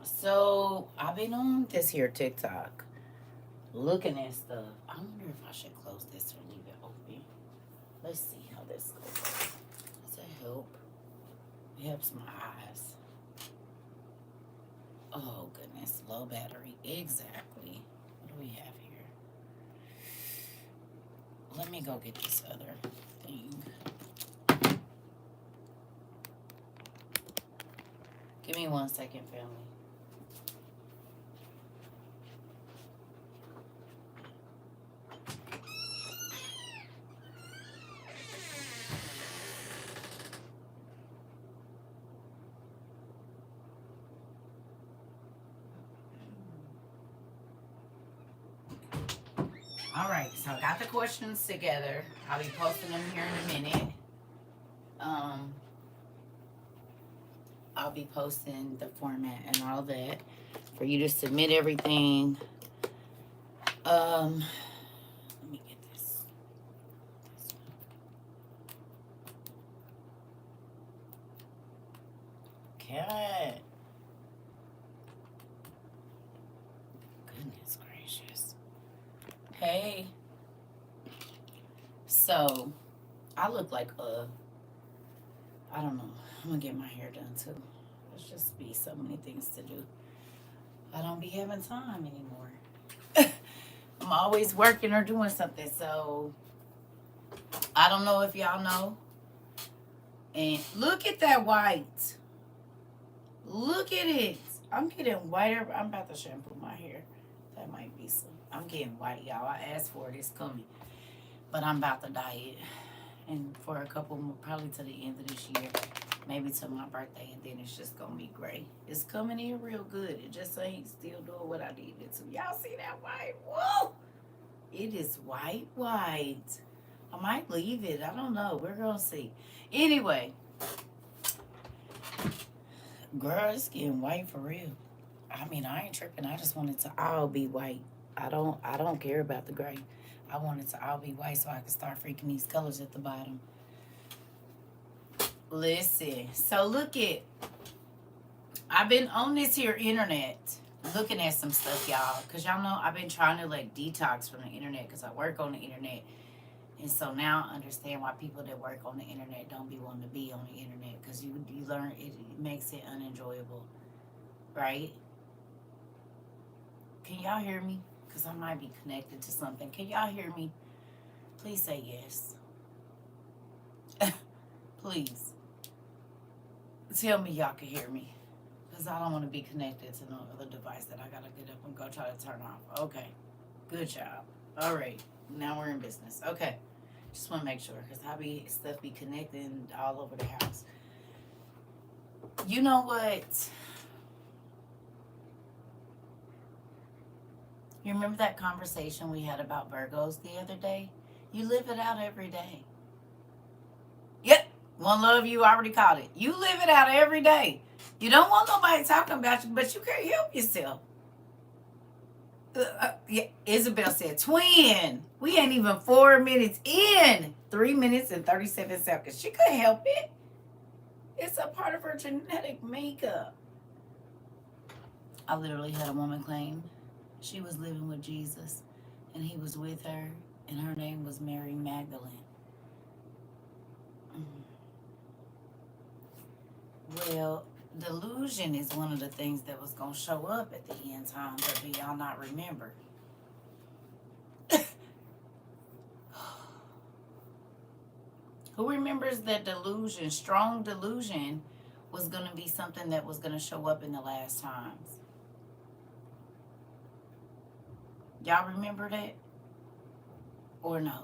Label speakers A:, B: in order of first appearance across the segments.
A: So I've been on this here TikTok looking at stuff. I wonder if I should close this or leave it open. Let's see how this goes. Does it help? It helps my eyes. Oh goodness, low battery. Exactly. What do we have here? Let me go get this other thing. Give me 1 second, family. All right, so I got the questions together. I'll be posting them here in a minute. Um, I'll be posting the format and all that for you to submit everything. Let me get this. Okay. Goodness gracious. Hey. So, I look like I don't know. I'm gonna get my hair done too. There's just be so many things to do. I don't be having time anymore. I'm always working or doing something. So I don't know if y'all know. And look at that white. Look at it. I'm getting whiter. I'm about to shampoo my hair. That might be some. I'm getting white, y'all. I asked for it. It's coming. But I'm about to dye it. And for a couple more, probably to the end of this year. Maybe to my birthday. And then it's just going to be gray. It's coming in real good. It just ain't still doing what I needed to. Y'all see that white? Whoa! It is white, white. I might leave it. I don't know. We're going to see. Anyway. Girl, it's getting white for real. I mean, I ain't tripping. I just want it to all be white. I don't care about the gray. I want it to all be white so I can start freaking these colors at the bottom. Listen. So look at. I've been on this here internet looking at some stuff, y'all. Because y'all know I've been trying to like detox from the internet because I work on the internet. And so now I understand why people that work on the internet don't be wanting to be on the internet. Because you learn it makes it unenjoyable. Right? Can y'all hear me? Because I might be connected to something. Can y'all hear me? Please say yes. Please. Tell me y'all can hear me. Because I don't want to be connected to no other device that I got to get up and go try to turn off. Okay. Good job. All right. Now we're in business. Okay. Just want to make sure. Because stuff be connecting all over the house. You know what? You remember that conversation we had about Virgos the other day? You live it out every day. Yep. One love, you already caught it. You live it out every day. You don't want nobody talking about you, but you can't help yourself. Yeah, Isabel said, twin. We ain't even 4 minutes in. 3 minutes and 37 seconds. She couldn't help it. It's a part of her genetic makeup. I literally had a woman claim she was living with Jesus and he was with her and her name was Mary Magdalene. Well, delusion is one of the things that was going to show up at the end times, but do y'all not remember? Who remembers that delusion, strong delusion, was going to be something that was going to show up in the last times? Y'all remember that? Or no?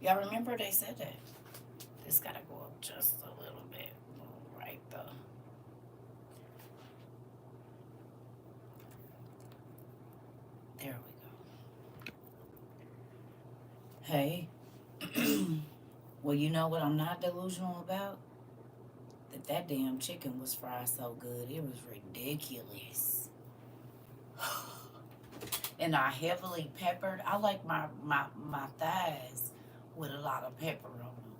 A: Y'all remember they said that? This got to go up just a little bit. Right there. There we go. Hey. Well, you know what I'm not delusional about? That damn chicken was fried so good. It was ridiculous. And I heavily peppered. I like my with a lot of pepper on them.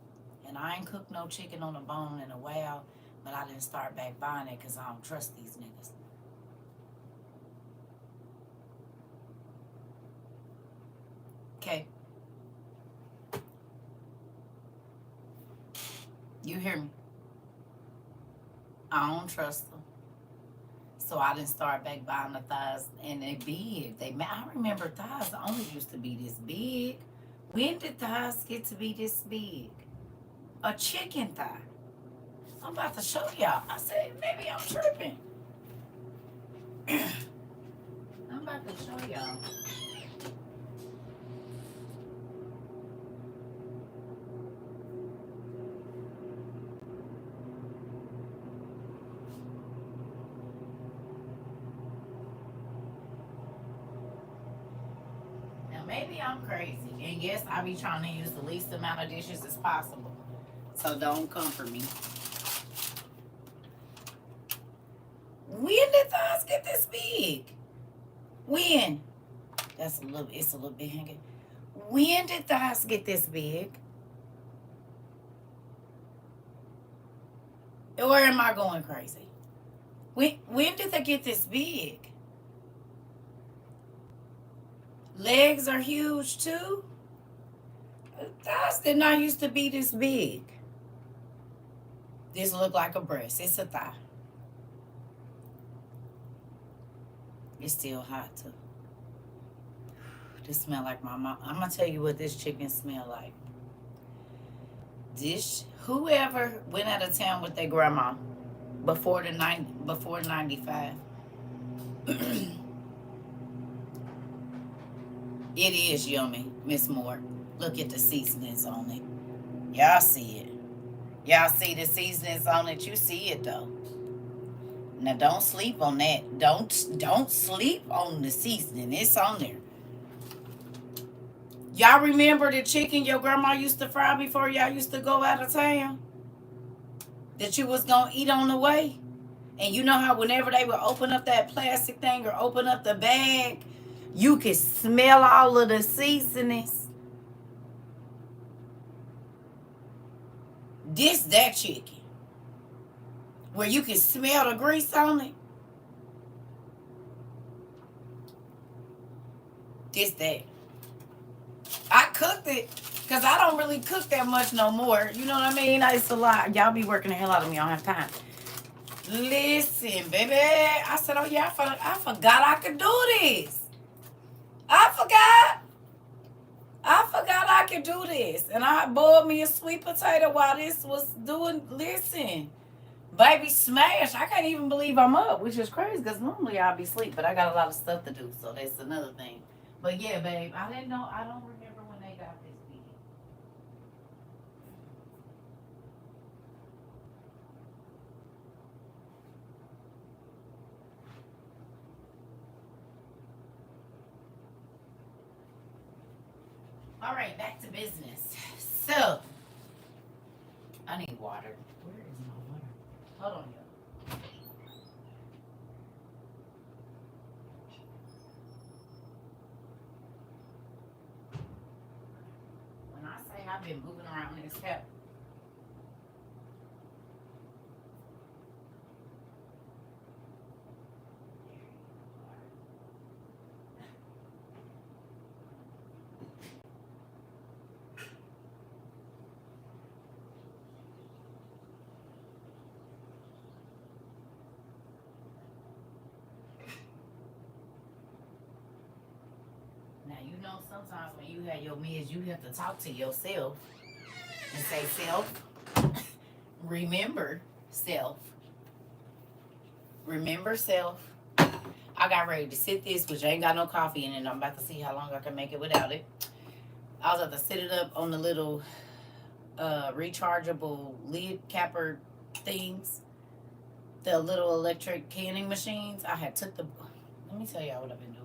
A: And I ain't cooked no chicken on a bone in a while, but But I didn't start back buying it because I don't trust these niggas. Okay. You hear me? I don't trust them. So I didn't start back buying the thighs, and they big. I remember thighs only used to be this big. When did thighs get to be this big? A chicken thigh. I'm about to show y'all. I said maybe I'm tripping. I'm about to show y'all. Now maybe I'm crazy, and yes, I be trying to use the least amount of dishes as possible. So don't come for me. When did thighs get this big? When? It's a little bit hanging. When did thighs get this big? Or am I going crazy? When did they get this big? Legs are huge too. Thighs did not used to be this big. This look like a breast. It's a thigh. It's still hot too. This smell like my mom. I'm gonna tell you what this chicken smell like. Whoever went out of town with their grandma before 95. It is yummy, Miss Moore. Look at the seasonings on it. Y'all see it. Y'all see the seasonings on it. You see it though. Now don't sleep on that. Don't sleep on the seasoning. It's on there. Y'all remember the chicken your grandma used to fry before y'all used to go out of town? That you was gonna eat on the way? And you know how whenever they would open up that plastic thing or open up the bag, you could smell all of the seasonings. That chicken. Where you can smell the grease on it. That. I cooked it because I don't really cook that much no more. You know what I mean? It's a lot. Y'all be working the hell out of me. I don't have time. Listen, baby. I said, oh yeah, I forgot I could do this. I forgot I could do this. And I boiled me a sweet potato while this was doing. Listen, baby, smash. I can't even believe I'm up, which is crazy because normally I'll be asleep, but I got a lot of stuff to do, so that's another thing. But yeah, babe, I didn't know. I don't remember when they got this big. All right, back to business. So, I need water. Where is my water? Hold on, y'all. When I say I've been moving around this pep. Now, you know, sometimes when you have your meds, you have to talk to yourself and say, self, remember self. Remember self. I got ready to sit this, which ain't got no coffee in it. I'm about to see how long I can make it without it. I was about to sit it up on the little rechargeable lid capper things. The little electric canning machines. I had took the... Let me tell y'all what I've been doing.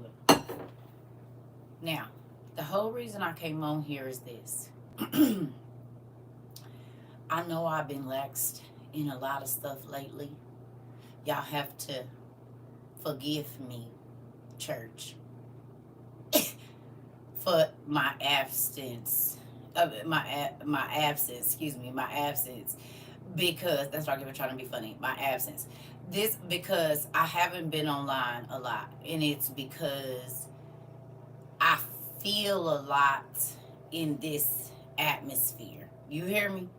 A: Now, the whole reason I came on here is this. I know I've been laxed in a lot of stuff lately. Y'all have to forgive me, church, for my absence. My absence. because that's not even trying to be funny. My absence. This because I haven't been online a lot, and it's because I feel a lot in this atmosphere. You hear me?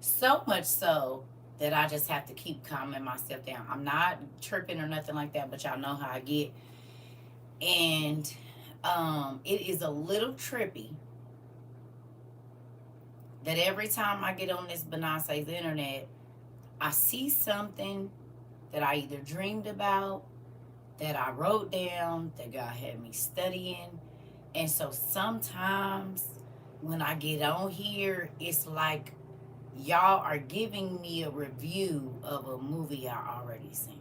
A: So much so that I just have to keep calming myself down. I'm not tripping or nothing like that, but y'all know how I get. And it is a little trippy that every time I get on this Beyonce's internet, I see something that I either dreamed about, that I wrote down, that God had me studying. And so sometimes when I get on here, it's like y'all are giving me a review of a movie I already seen.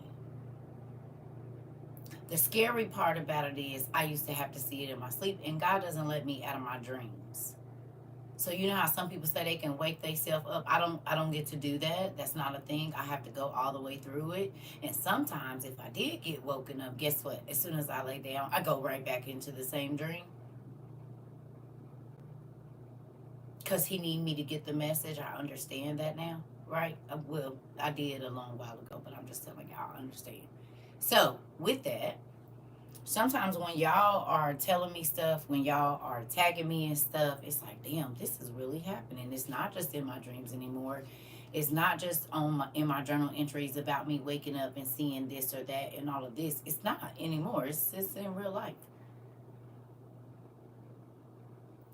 A: The scary part about it is I used to have to see it in my sleep, and God doesn't let me out of my dreams. So you know how some people say they can wake themselves up. I don't get to do that. That's not a thing. I have to go all the way through it. And sometimes if I did get woken up, guess what? As soon as I lay down, I go right back into the same dream. Because he need me to get the message. I understand that now, right? Well, I did a long while ago, but I'm just telling y'all I understand. So with that, sometimes when y'all are telling me stuff, when y'all are tagging me and stuff, it's like, damn, this is really happening. It's not just in my dreams anymore. It's not just in my journal entries about me waking up and seeing this or that and all of this. It's not anymore. It's in real life.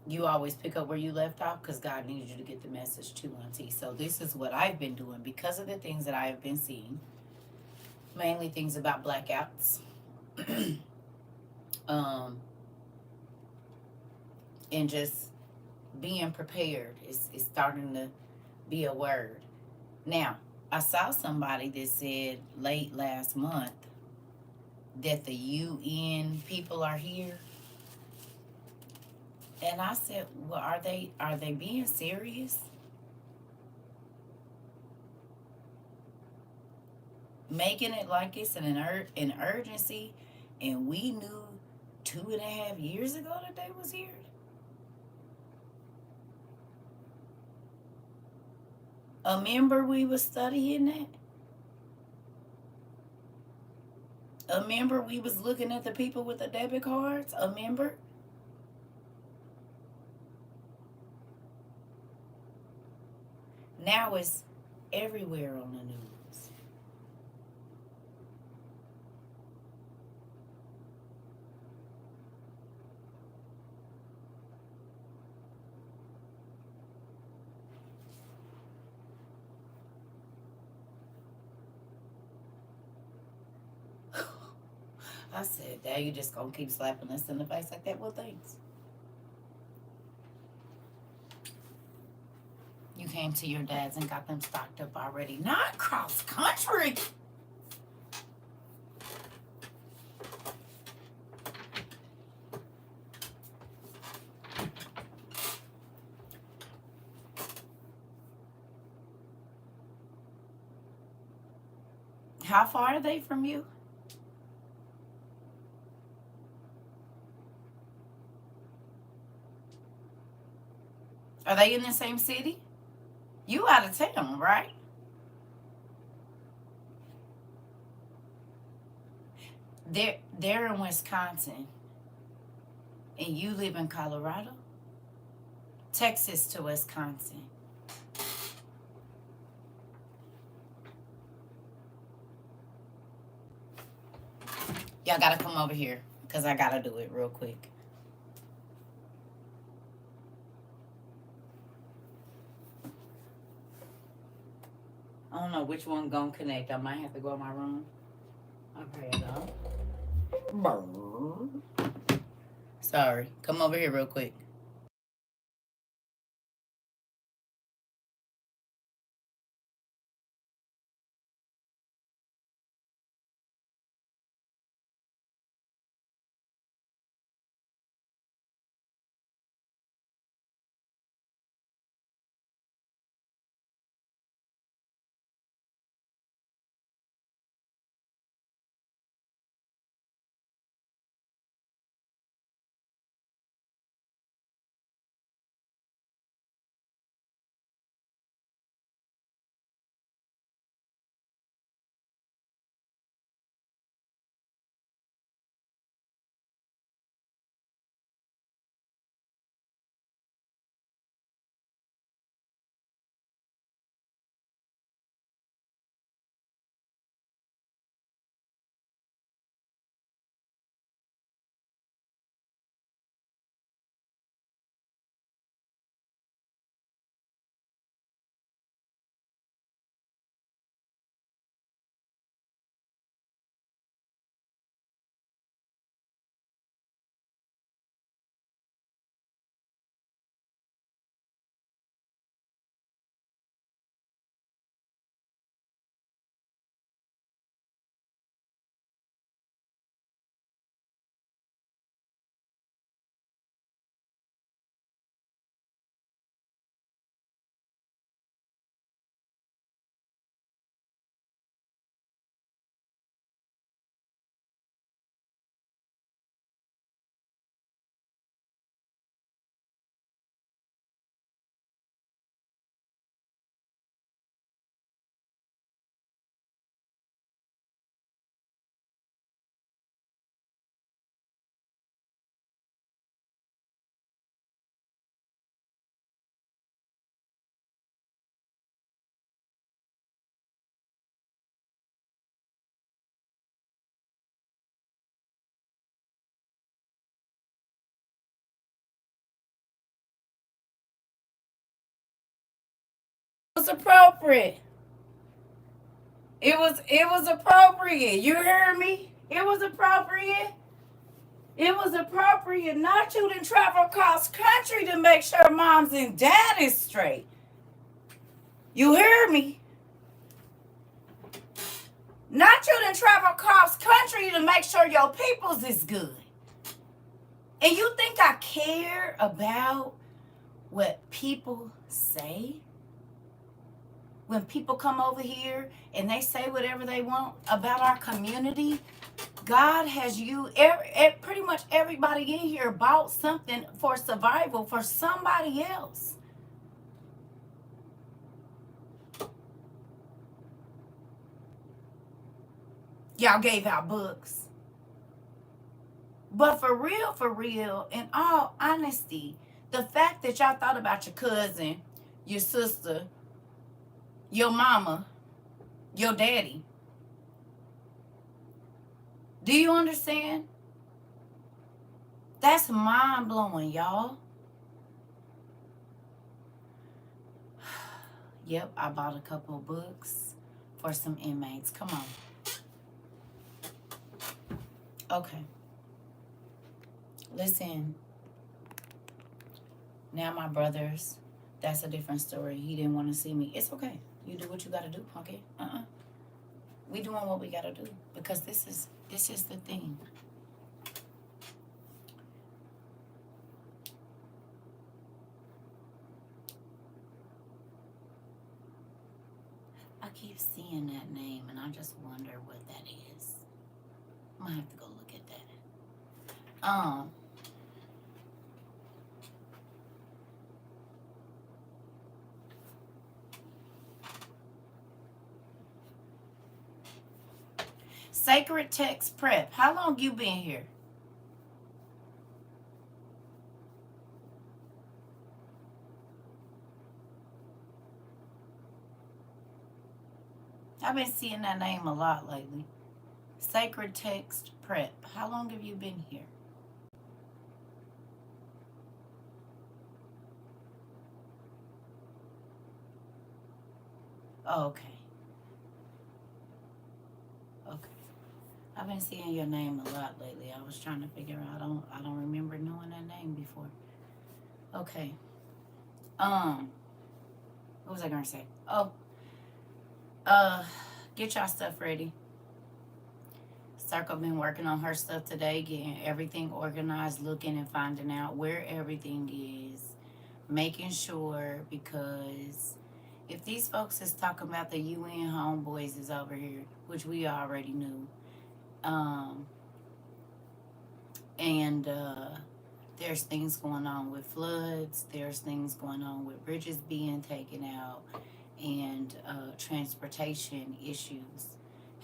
A: You always pick up where you left off because God needs you to get the message to Auntie. So this is what I've been doing because of the things that I have been seeing, mainly things about blackouts. um, and just being prepared is starting to be a word. Now, I saw somebody that said late last month that the UN people are here. And I said, well, are they being serious? Making it like it's an urgency, and we knew 2.5 years ago that they was here. A member we was studying that. A member we was looking at the people with the debit cards. A member. Now it's everywhere on the news. I said, "Dad, you just gonna keep slapping us in the face like that?" Well, thanks. You came to your dad's and got them stocked up already. Not cross country. How far are they from you? Are they in the same city? You out of town, right? They're in Wisconsin, and you live in Colorado. Texas to Wisconsin. Y'all gotta come over here because I gotta do it real quick. I don't know which one gonna connect. I might have to go in my room. Okay, though. Sorry. Come over here real quick. was appropriate. It was appropriate. You hear me? It was appropriate. It was appropriate. Not you to travel across country to make sure moms and dad is straight. You hear me? Not you to travel across country to make sure your peoples is good. And you think I care about what people say? When people come over here and they say whatever they want about our community, God has you, pretty much everybody in here bought something for survival for somebody else. Y'all gave out books. But for real, in all honesty, the fact that y'all thought about your cousin, your sister, your mama, your daddy. Do you understand? That's mind blowing, y'all. Yep, I bought a couple of books for some inmates. Come on. Okay. Listen. Now my brothers, that's a different story. He didn't want to see me. It's okay. You do what you gotta do, okay? We doing what we gotta do because this is the thing. I keep seeing that name and I just wonder what that is. I'm gonna have to go look at that. Sacred Text Prep. How long you been here? I've been seeing that name a lot lately. Sacred Text Prep. How long have you been here? Oh, okay. Okay. I've been seeing your name a lot lately. I was trying to figure out. I don't remember knowing that name before. Okay. What was I gonna say? Oh. Get y'all stuff ready. CERCA been working on her stuff today, getting everything organized, looking and finding out where everything is, making sure, because if these folks is talking about the UN homeboys is over here, which we already knew, and there's things going on with floods, there's things going on with bridges being taken out, and transportation issues.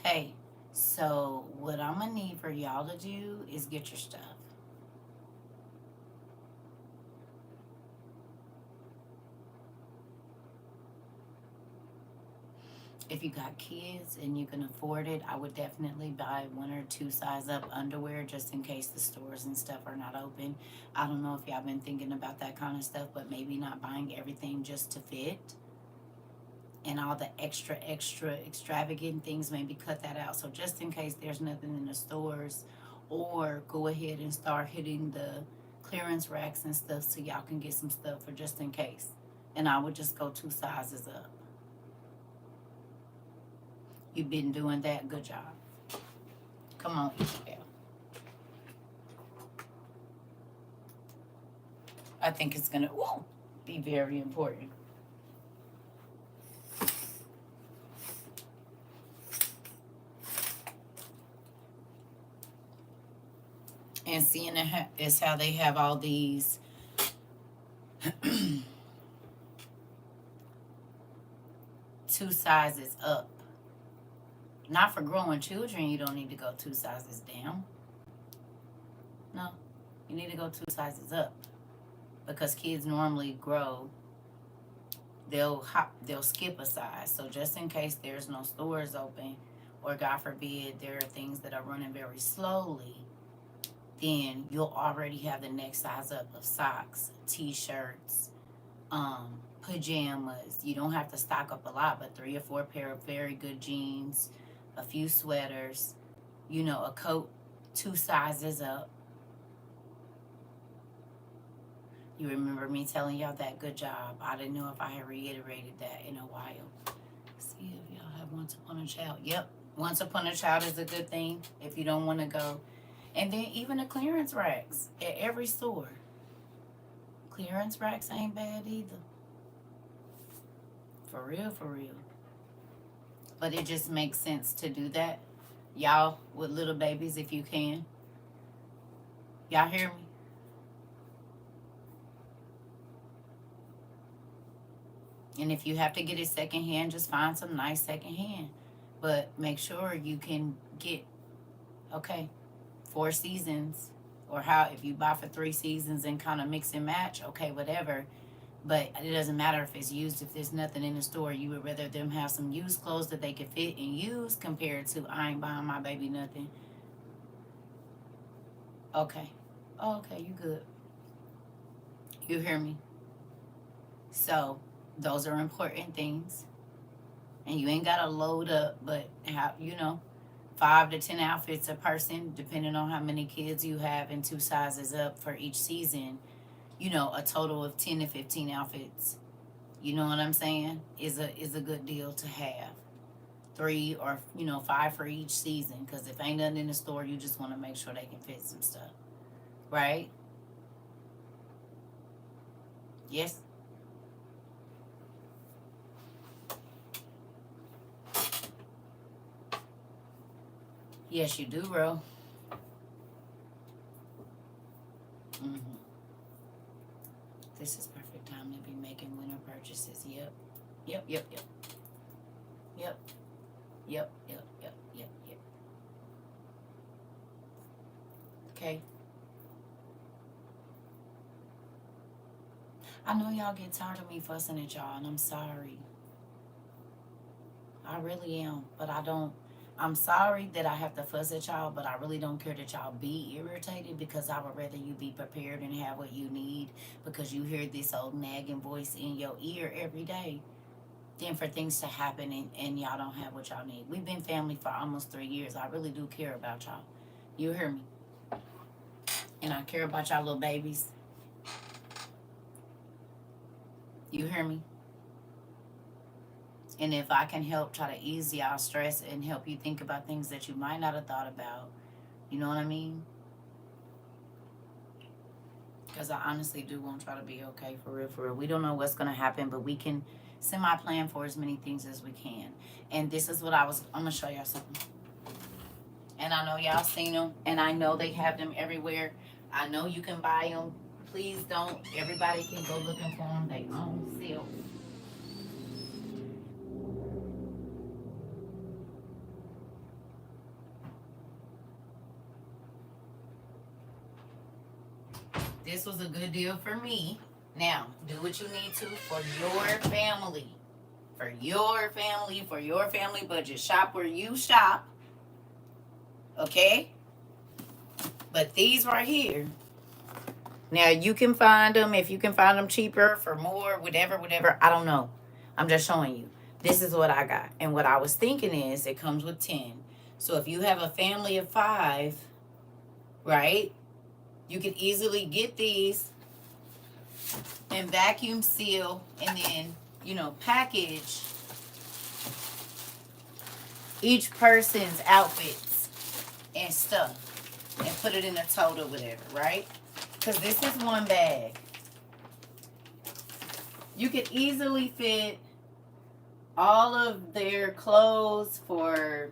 A: Hey, so what I'm gonna need for y'all to do is get your stuff. If you got kids and you can afford it, I would definitely buy 1 or 2 size up underwear just in case the stores and stuff are not open. I don't know if y'all been thinking about that kind of stuff, but maybe not buying everything just to fit. And all the extra extravagant things, maybe cut that out. So just in case there's nothing in the stores, or go ahead and start hitting the clearance racks and stuff so y'all can get some stuff for just in case. And I would just go 2 sizes up. You've been doing that. Good job. Come on, Isabel. I think it's going to be very important. And seeing it is how they have all these two sizes up. Not for growing children, you don't need to go 2 sizes down. No, you need to go 2 sizes up. Because kids normally grow, they'll skip a size. So just in case there's no stores open, or God forbid there are things that are running very slowly, then you'll already have the next size up of socks, t-shirts, pajamas. You don't have to stock up a lot, but 3 or 4 pair of very good jeans, a few sweaters, you know, a coat 2 sizes up. You remember me telling y'all that? Good job. I didn't know if I had reiterated that in a while. See if y'all have Once Upon a Child. Yep. Once Upon a Child is a good thing if you don't want to go. And then even the clearance racks at every store. Clearance racks ain't bad either. For real, for real. But it just makes sense to do that. Y'all with little babies, if you can. Y'all hear me? And if you have to get it secondhand, just find some nice secondhand. But make sure you can get, okay, 4 seasons. Or how, if you buy for 3 seasons and kind of mix and match, okay, whatever. But it doesn't matter if it's used, if there's nothing in the store. You would rather them have some used clothes that they can fit and use compared to I ain't buying my baby nothing. Okay. Oh, okay, you good. You hear me? So those are important things. And you ain't got to load up, but have, 5 to 10 outfits a person, depending on how many kids you have, and 2 sizes up for each season. A total of 10 to 15 outfits. You know what I'm saying? Is a good deal to have. 3 or 5 for each season, because if ain't nothing in the store, you just want to make sure they can fit some stuff, right? Yes. Yes, you do, bro. hmm This is perfect time to be making winter purchases. Yep. Yep. Yep. Yep. Yep. Yep. Yep. Yep. Yep. Yep. Okay. I know y'all get tired of me fussing at y'all, and I'm sorry. I really am. But I don't. I'm sorry that I have to fuss at y'all, but I really don't care that y'all be irritated, because I would rather you be prepared and have what you need, because you hear this old nagging voice in your ear every day, than for things to happen and y'all don't have what y'all need. We've been family for almost 3 years. I really do care about y'all. You hear me? And I care about y'all little babies. You hear me? And if I can help try to ease y'all stress and help you think about things that you might not have thought about, you know what I mean? Because I honestly do want y'all to be okay, for real, for real. We don't know what's going to happen, but we can semi-plan for as many things as we can. And this is what I'm going to show y'all something. And I know y'all seen them, and I know they have them everywhere. I know you can buy them. Please don't. Everybody can go looking for them. They own sale. This was a good deal for me. Now, do what you need to for your family. For your family, for your family budget. Shop where you shop. Okay? But these right here, now you can find them, if you can find them cheaper for more, whatever. I don't know. I'm just showing you. This is what I got. And what I was thinking is it comes with 10. So if you have a family of 5, right? You can easily get these and vacuum seal and then, package each person's outfits and stuff and put it in a tote or whatever, right? Because this is one bag. You could easily fit all of their clothes for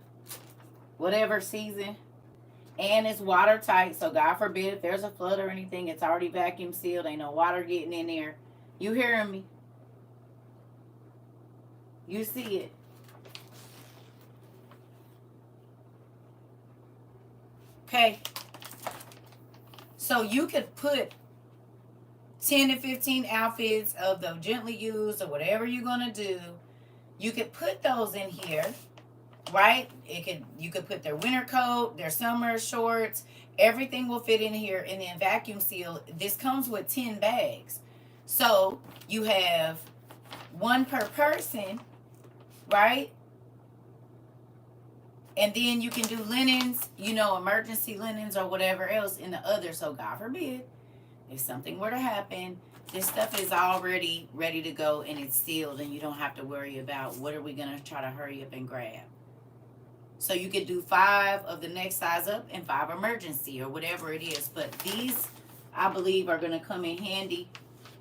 A: whatever season. And it's watertight, so God forbid if there's a flood or anything, it's already vacuum sealed. Ain't no water getting in there. You hearing me? You see it. Okay. So you could put 10 to 15 outfits of the gently used or whatever you're going to do. You could put those in here, right? You could put their winter coat, their summer shorts, everything will fit in here, and then vacuum seal. This comes with 10 bags. So you have one per person, right? And then you can do linens, you know, emergency linens or whatever else in the other. So God forbid, if something were to happen, this stuff is already ready to go and it's sealed, and you don't have to worry about what are we going to try to hurry up and grab. So you could do 5 of the next size up and 5 emergency or whatever it is. But these, I believe, are going to come in handy.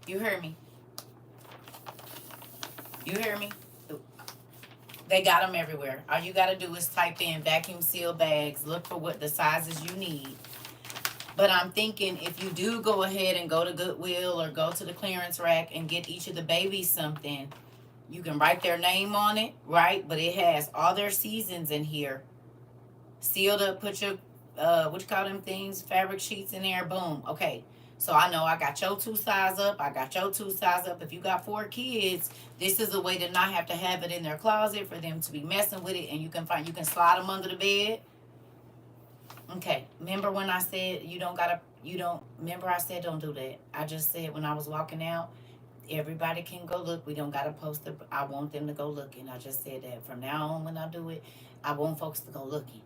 A: You hear me? You hear me? They got them everywhere. All you got to do is type in vacuum seal bags, look for what the sizes you need. But I'm thinking if you do go ahead and go to Goodwill or go to the clearance rack and get each of the babies something, you can write their name on it, right? But it has all their seasons in here. Sealed up, put your, what you call them things, fabric sheets in there, boom. Okay, so I know I got your 2 size up, I got your 2 size up. If you got 4 kids, this is a way to not have to have it in their closet for them to be messing with it, and you can slide them under the bed. Okay, remember when I said remember I said don't do that. I just said when I was walking out, everybody can go look. We don't gotta post it. I want them to go looking. I just said that from now on when I do it, I want folks to go looking.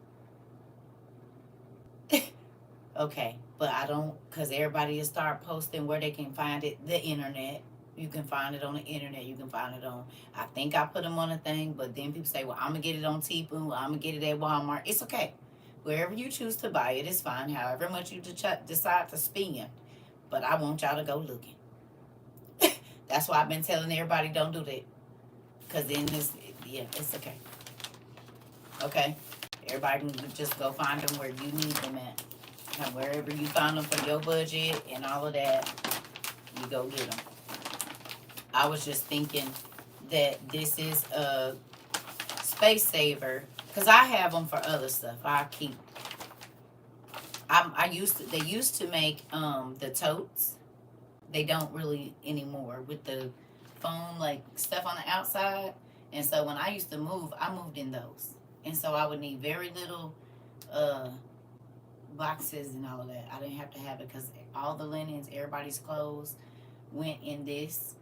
A: Okay, but I don't, because everybody will start posting where they can find it. The internet. You can find it on the internet. You can find it on, I think I put them on a thing, but then people say, well, I'm going to get it on Tipu. I'm going to get it at Walmart. It's okay. Wherever you choose to buy it, it's fine. However much you decide to spend. But I want y'all to go looking. That's why I've been telling everybody don't do that. Because then it's okay. Okay? Everybody can just go find them where you need them at. And wherever you find them for your budget and all of that, you go get them. I was just thinking that this is a space saver because I have them for other stuff. They used to make the totes. They don't really anymore with the foam like stuff on the outside. And so when I used to move, I moved in those. And so I would need very little boxes and all of that. I didn't have to have it because all the linens, everybody's clothes went in this,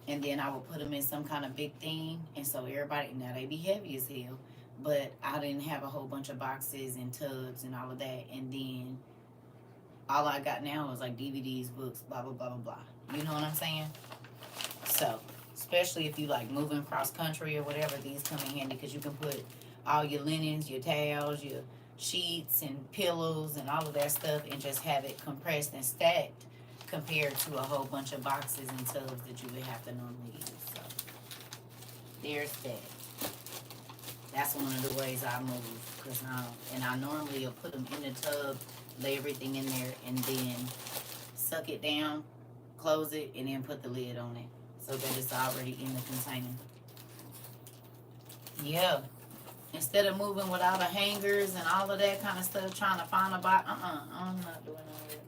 A: and then I would put them in some kind of big thing, and so everybody, now they be heavy as hell, but I didn't have a whole bunch of boxes and tubs and all of that, and then all I got now is like DVDs, books, blah blah blah blah blah. You know what I'm saying? So especially if you like moving cross country or whatever, these come in handy because you can put all your linens, your towels, your sheets and pillows and all of that stuff and just have it compressed and stacked compared to a whole bunch of boxes and tubs that you would have to normally use. So there's that. That's one of the ways I move, and I normally will put them in the tub, lay everything in there, and then suck it down, close it, and then put the lid on it so that it's already in the container. Yeah. Instead of moving without the hangers and all of that kind of stuff, trying to find a box, I'm not doing all that.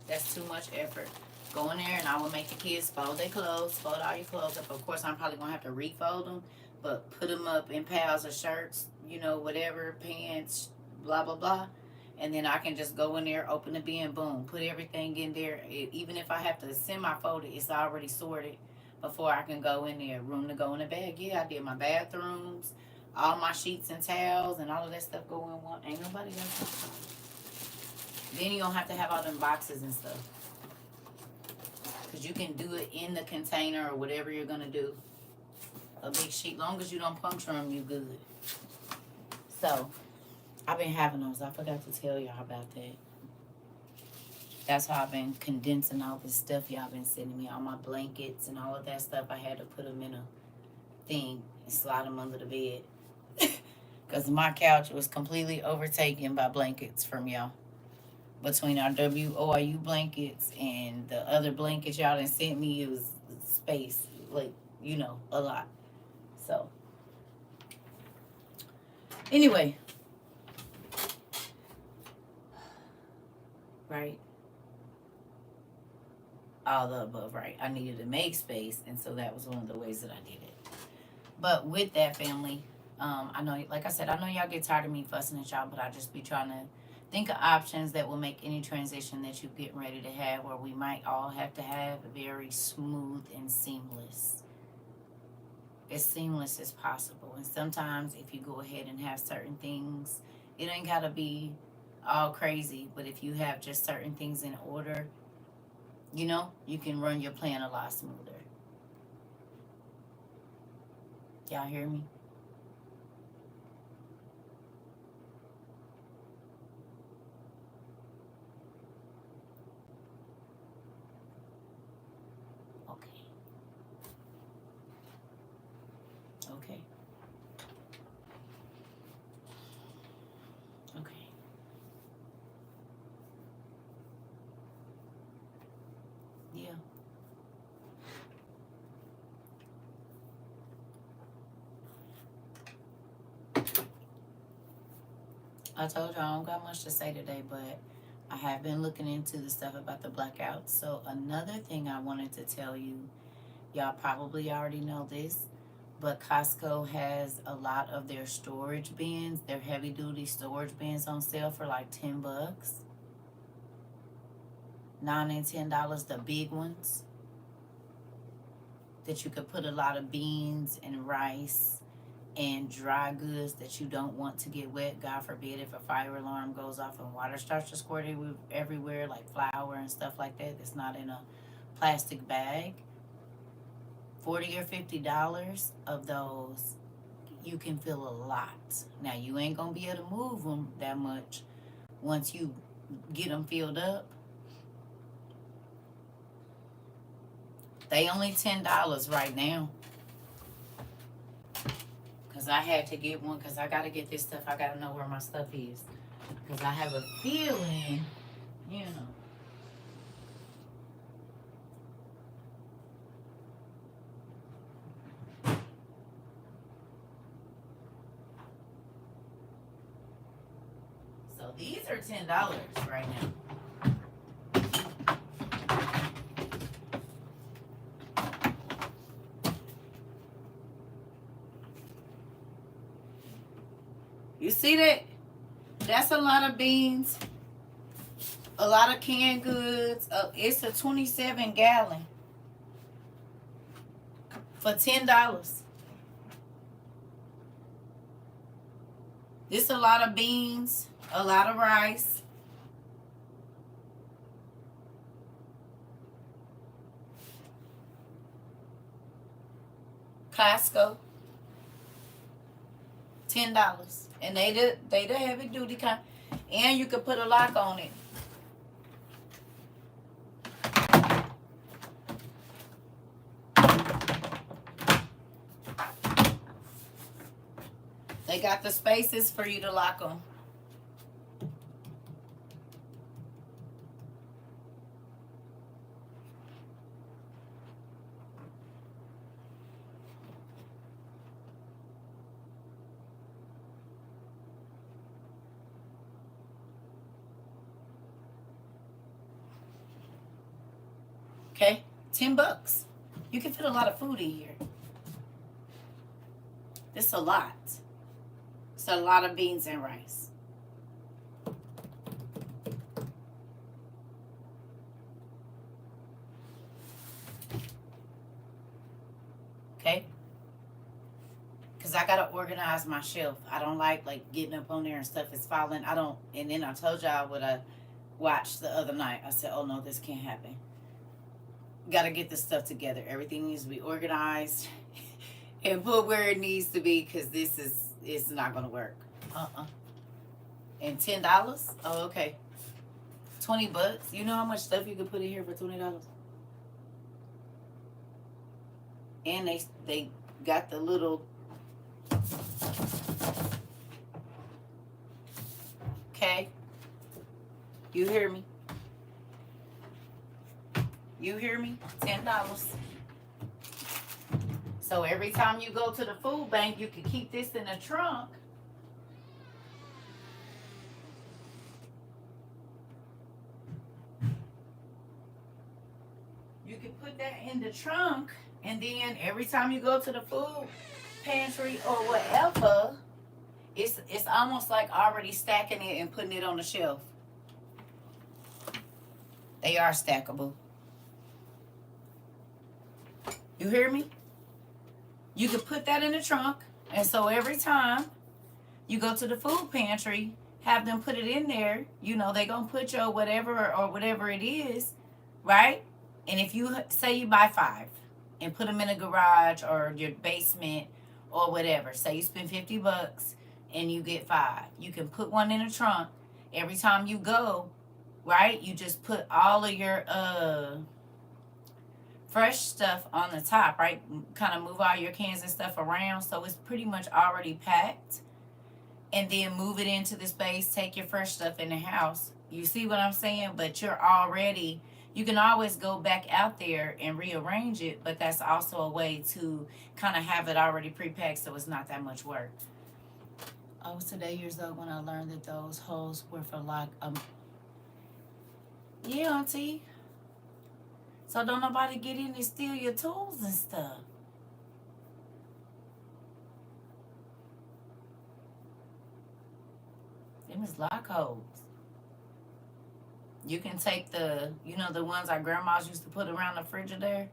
A: That's too much effort. Go in there and I will make the kids fold their clothes, fold all your clothes up. Of course, I'm probably going to have to refold them, but put them up in piles of shirts, whatever, pants, blah, blah, blah. And then I can just go in there, open the bin, boom, put everything in there. Even if I have to semi-fold it, it's already sorted before I can go in there. Room to go in the bag. Yeah, I did my bathrooms, all my sheets and towels, and all of that stuff go in one. Ain't nobody got that. Then you don't have to have all them boxes and stuff. Because you can do it in the container or whatever you're going to do. A big sheet. Long as you don't puncture them, you good. So, I've been having those. I forgot to tell y'all about that. That's how I've been condensing all this stuff y'all been sending me. All my blankets and all of that stuff. I had to put them in a thing and slide them under the bed. Because my couch was completely overtaken by blankets from y'all. Between our WOIU blankets and the other blankets y'all done sent me, it was space. Like, a lot. So, anyway. Right? All the above, right? I needed to make space, and so that was one of the ways that I did it. But with that, family, I know, like I said, I know y'all get tired of me fussing at y'all, but I just be trying to Think of options that will make any transition that you're getting ready to have, or we might all have to have, very smooth and seamless. As seamless as possible. And sometimes if you go ahead and have certain things, it ain't gotta be all crazy, but if you have just certain things in order, you know, you can run your plan a lot smoother. Y'all hear me? Okay. Okay. Okay. Yeah. I told y'all I don't got much to say today, but I have been looking into the stuff about the blackouts. So another thing I wanted to tell you, y'all probably already know this, but Costco has a lot of their storage bins, their heavy duty storage bins on sale for like $10. $9 and $10, the big ones that you could put a lot of beans and rice and dry goods that you don't want to get wet. God forbid if a fire alarm goes off and water starts to squirt everywhere, like flour and stuff like that, that's not in a plastic bag. $40 or $50 of those, you can fill a lot. Now you ain't gonna be able to move them that much once you get them filled up. They only $10 right now. Cause I had to get one, cause I gotta get this stuff. I gotta know where my stuff is. Cause I have a feeling, you know. So these are $10 right now. You see that? That's a lot of beans, a lot of canned goods. It's a 27-gallon for $10. This a lot of beans, a lot of rice. Costco, $10. And they the heavy duty kind. And you could put a lock on it. They got the spaces for you to lock them. Okay, $10. You can fit a lot of food in here. This is a lot. It's a lot of beans and rice. Okay? Because I gotta organize my shelf. I don't like getting up on there and stuff is falling. I don't. And then I told y'all what I watched the other night. I said, oh no, this can't happen. Got to get this stuff together. Everything needs to be organized and put where it needs to be, because it's not going to work. And $10? Oh, okay. $20. You know how much stuff you can put in here for $20? And they got the little. Okay. You hear me? You hear me? $10. So every time you go to the food bank, you can keep this in the trunk. You can put that in the trunk, and then every time you go to the food pantry or whatever, it's almost like already stacking it and putting it on the shelf. They are stackable. You hear me? You could put that in the trunk, and so every time you go to the food pantry, have them put it in there. You know, they gonna put your whatever or whatever it is, right? And if you say you buy 5 and put them in a garage or your basement or whatever, say you spend $50 and you get 5, you can put one in the trunk. Every time you go, right, you just put all of your fresh stuff on the top, right? Kind of move all your cans and stuff around so it's pretty much already packed, and then move it into the space. Take your fresh stuff in the house. You see what I'm saying? But you're already, you can always go back out there and rearrange it, but that's also a way to kind of have it already pre-packed so it's not that much work. I was today years old when I learned that those holes were for lock. Yeah, auntie. So don't nobody get in and steal your tools and stuff. Them is lock holes. You can take the, you know, the ones our grandmas used to put around the Frigidaire,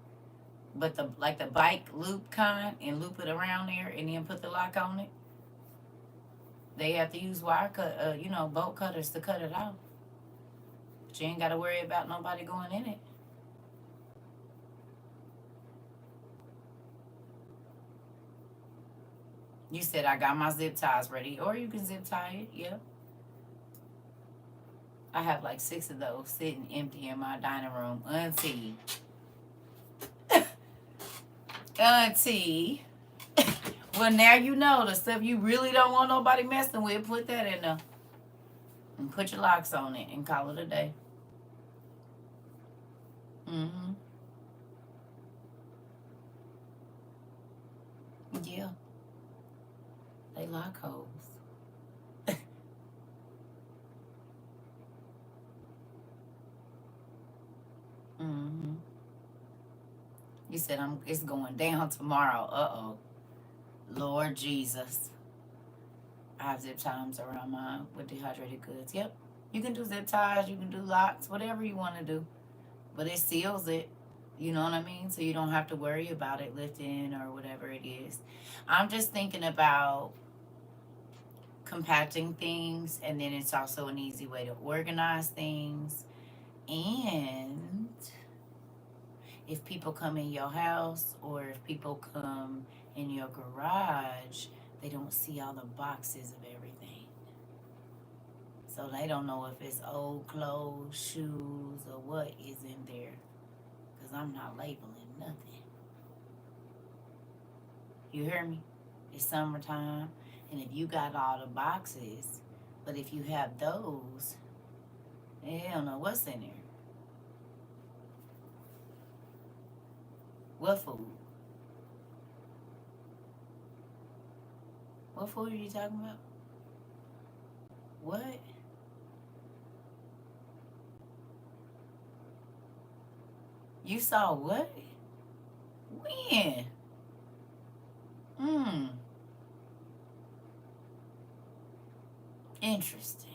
A: but the like the bike loop kind, and loop it around there, and then put the lock on it. They have to use wire cut, bolt cutters to cut it out. But you ain't got to worry about nobody going in it. You said I got my zip ties ready, or you can zip tie it. Yeah. I have like 6 of those sitting empty in my dining room. Auntie. Auntie. Well, now you know the stuff you really don't want nobody messing with. Put that in there. And put your locks on it and call it a day. Mm-hmm. Yeah. They lock holes. Mm-hmm. You said it's going down tomorrow. Uh-oh. Lord Jesus. I have zip ties around mine with dehydrated goods. Yep. You can do zip ties, you can do locks, whatever you want to do. But it seals it. You know what I mean? So you don't have to worry about it lifting or whatever it is. I'm just thinking about compacting things, and then it's also an easy way to organize things. And if people come in your house or if people come in your garage, they don't see all the boxes of everything. So they don't know if it's old clothes, shoes, or what is in there. Because I'm not labeling nothing. You hear me? It's summertime. And if you got all the boxes, but if you have those, they don't know what's in there. What food? What food are you talking about? What? You saw what? When? Interesting.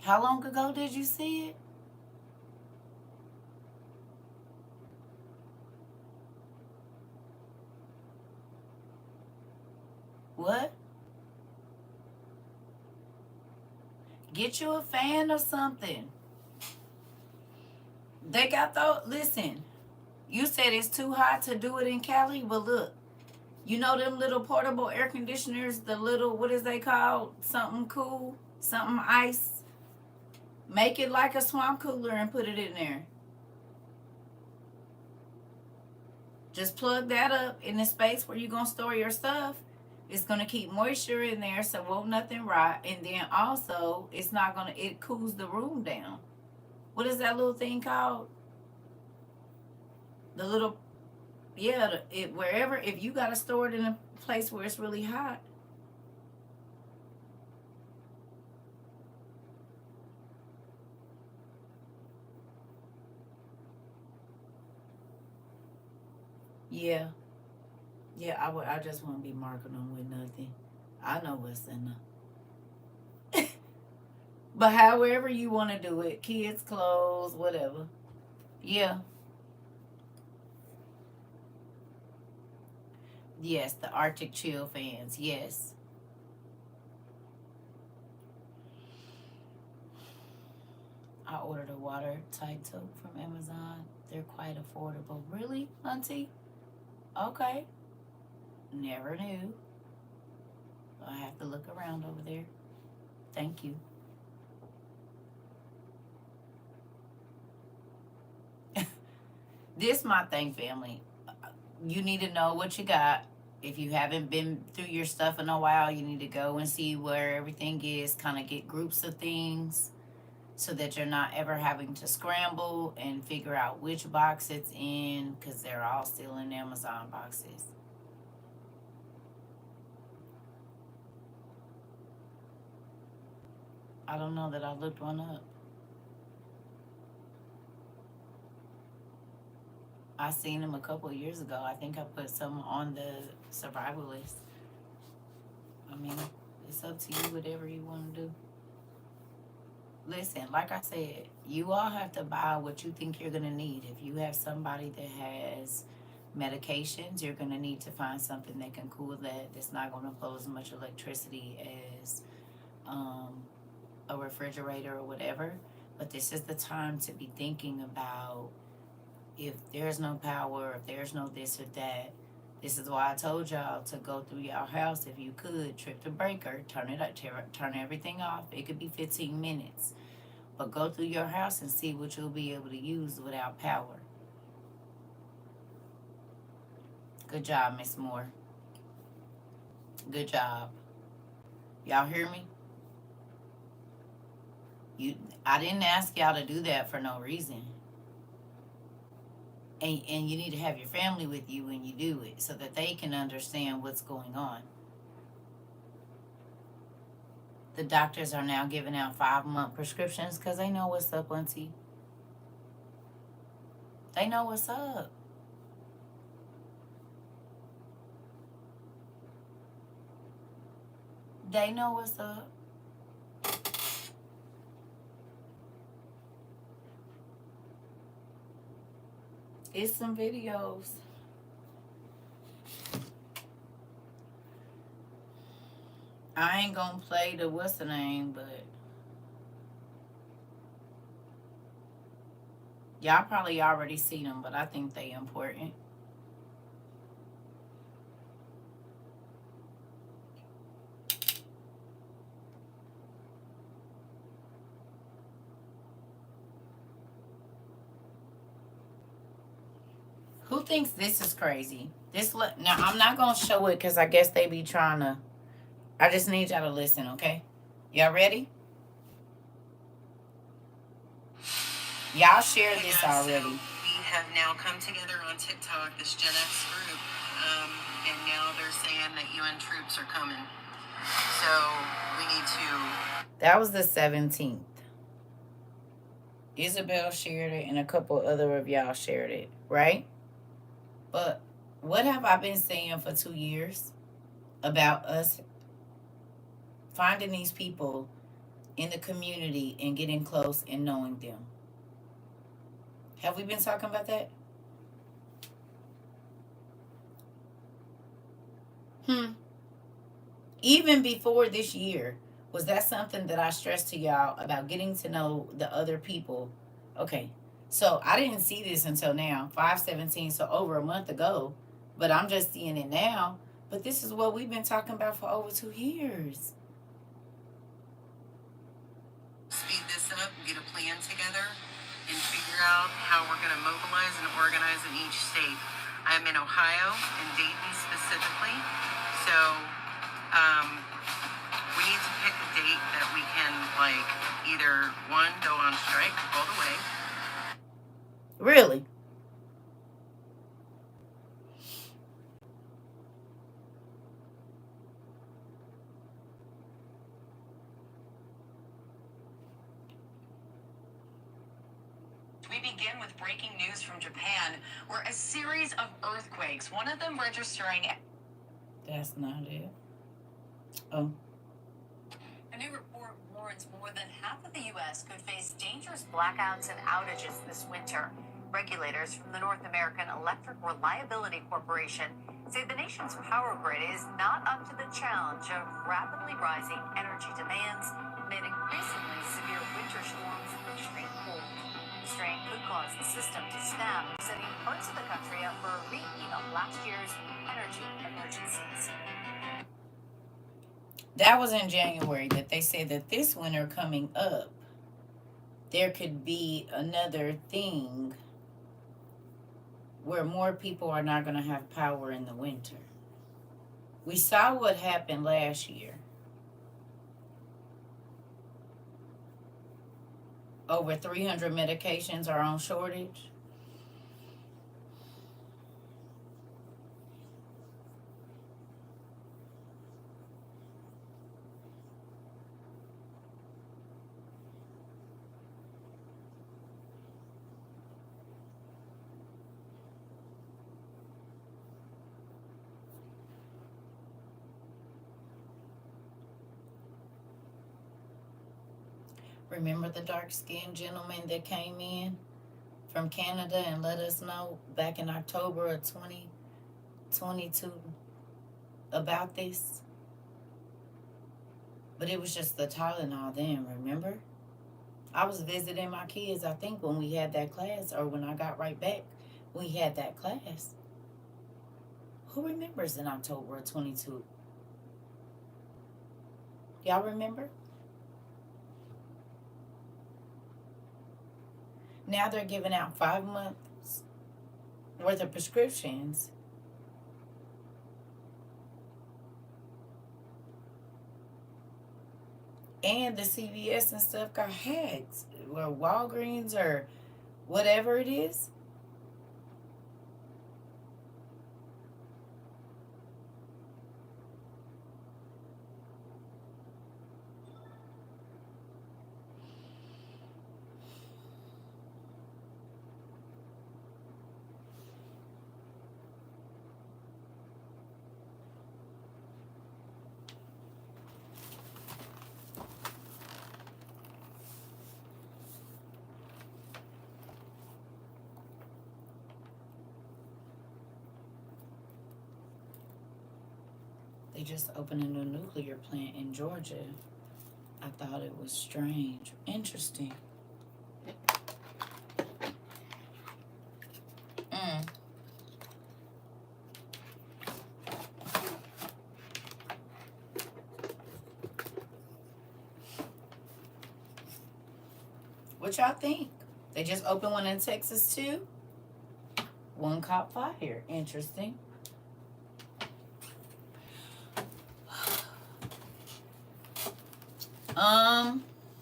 A: How long ago did you see it? What? Get you a fan or something. They got those. Listen, you said it's too hot to do it in Cali, but look, you know them little portable air conditioners, the little, what is they called? Something cool, something ice. Make it like a swamp cooler and put it in there. Just plug that up in the space where you're going to store your stuff. It's going to keep moisture in there so won't nothing rot. And then also, it's not going to, it cools the room down. What is that little thing called? The little, yeah, wherever, if you got to store it in a place where it's really hot. Yeah. Yeah, I just want to be marking them with nothing. I know what's in them. But however you want to do it, kids' clothes, whatever. Yeah. Yes, the Arctic Chill fans. Yes. I ordered a watertight tote from Amazon. They're quite affordable. Really, Auntie? Okay. Never knew. I have to look around over there. Thank you. This my thing, family. You need to know what you got. If you haven't been through your stuff in a while, you need to go and see where everything is. Kind of get groups of things so that you're not ever having to scramble and figure out which box it's in because they're all still in Amazon boxes. I don't know that I looked one up. I seen them a couple of years ago. I think I put some on the survival list. I mean, it's up to you, whatever you want to do. Listen, like I said, you all have to buy what you think you're going to need. If you have somebody that has medications, you're going to need to find something that can cool that, that's not going to pull as much electricity as um, a refrigerator or whatever. But this is the time to be thinking about if there's no power, if there's no this or that. This is why I told y'all to go through y'all house if you could, trip the breaker, turn it up, turn everything off. It could be 15 minutes, but go through your house and see what you'll be able to use without power. Good job, Miss Moore. Good job. Y'all hear me? You, I didn't ask y'all to do that for no reason. And you need to have your family with you when you do it so that they can understand what's going on. The doctors are now giving out 5-month prescriptions because they know what's up, Auntie. They know what's up. They know what's up. It's some videos. I ain't gonna play the what's the name, but y'all probably already seen them, but I think they important. Who thinks this is crazy? Now I'm not gonna show it because I guess they be trying to. I just need y'all to listen, okay? Y'all ready? Y'all shared this already. So we have now come together on TikTok, this Gen X group, and now they're saying that UN troops are coming. So we need to. That was the 17th. Isabel shared it, and a couple other of y'all shared it, right? But what have I been saying for 2 years about us finding these people in the community and getting close and knowing them? Have we been talking about that? Even before this year, was that something that I stressed to y'all about getting to know the other people? Okay, so I didn't see this until now, 5/17, so over a month ago, but I'm just seeing it now. But this is what we've been talking about for over 2 years. Speed this up, get a plan together, and figure out how we're going to mobilize and organize in each state. I'm in Ohio, in Dayton specifically, so we need to pick a date that we can, like, either one, go on strike all the way. Really? We begin with breaking news from Japan, where a series of earthquakes, one of them registering. That's not it. Oh. A new report warns
B: warns more than half of the U.S. could face dangerous blackouts and outages this winter. Regulators from the North American Electric Reliability Corporation say the nation's power grid is not up to the challenge of rapidly rising energy demands amid increasingly severe winter storms and extreme cold. The strain could cause the system to snap, setting parts of the country up for a repeat of last year's energy emergencies.
A: That was in January that they said that this winter coming up, there could be another thing where more people are not going to have power in the winter. We saw what happened last year. Over 300 medications are on shortage. Remember the dark-skinned gentleman that came in from Canada and let us know back in October of 2022 about this? But it was just the Tylenol then, remember? I was visiting my kids, I think, when we had that class, or when I got right back, we had that class. Who remembers in October of 22? Y'all remember? Now they're giving out 5 months worth of prescriptions. And the CVS and stuff got hacked. Or Walgreens or whatever it is. They just opened a new nuclear plant in Georgia. I thought it was strange. Interesting. What y'all think? They just opened one in Texas too? One caught fire. Interesting.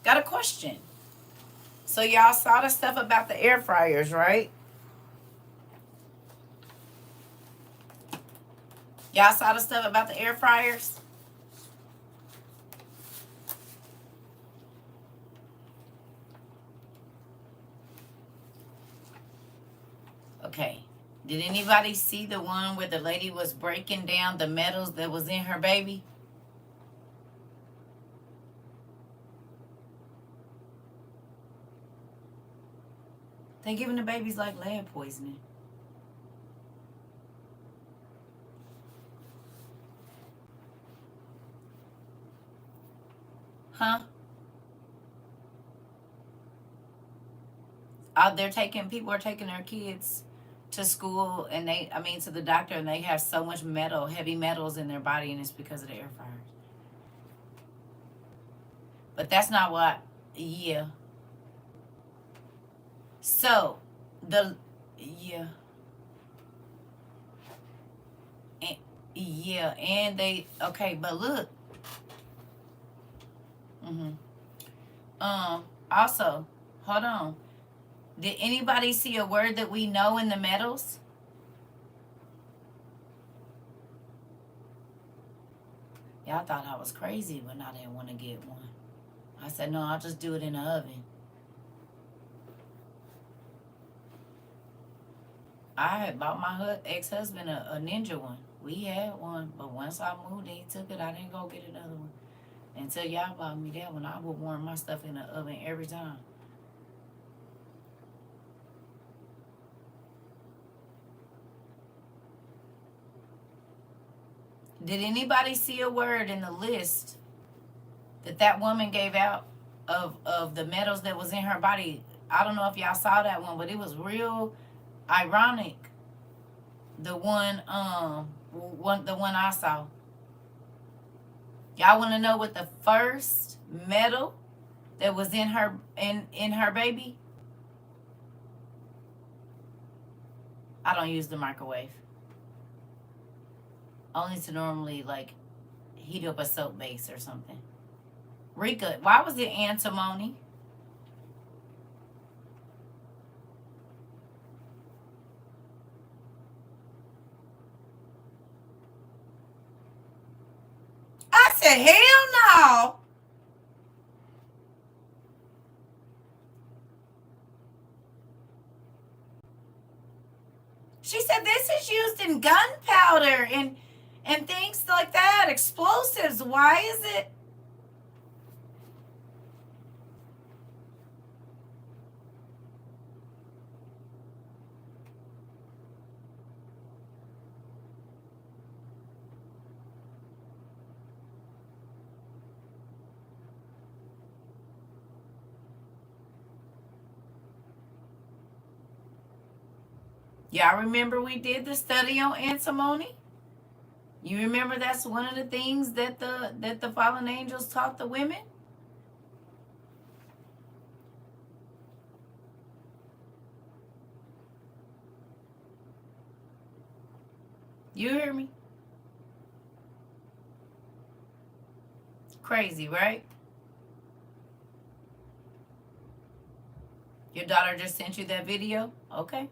A: Got a question. So y'all saw the stuff about the air fryers, right? Y'all saw the stuff about the air fryers? Okay. Did anybody see the one where the lady was breaking down the metals that was in her baby? They giving the babies like lead poisoning. Huh? People are taking their kids to school and to the doctor, and they have so much heavy metals in their body, and it's because of the air fryers. But that's not what, yeah. So, yeah. And, yeah, and okay, but look. Also, hold on. Did anybody see a word that we know in the metals? Y'all thought I was crazy when I didn't want to get one. I said, no, I'll just do it in the oven. I had bought my ex-husband a Ninja one. We had one, but once I moved and he took it, I didn't go get another one. Until y'all bought me that one, I would warm my stuff in the oven every time. Did anybody see a word in the list that woman gave out of the metals that was in her body? I don't know if y'all saw that one, but it was real ironic. The one I saw. Y'all want to know what the first metal that was in her baby? I don't use the microwave. Only to normally like heat up a soap base or something. Rika, why was it antimony? I said, hell no. She said this is used in gunpowder and things like that, explosives. Why is it? Y'all remember we did the study on antimony? You remember that's one of the things that the fallen angels taught the women? You hear me? Crazy, right? Your daughter just sent you that video? Okay.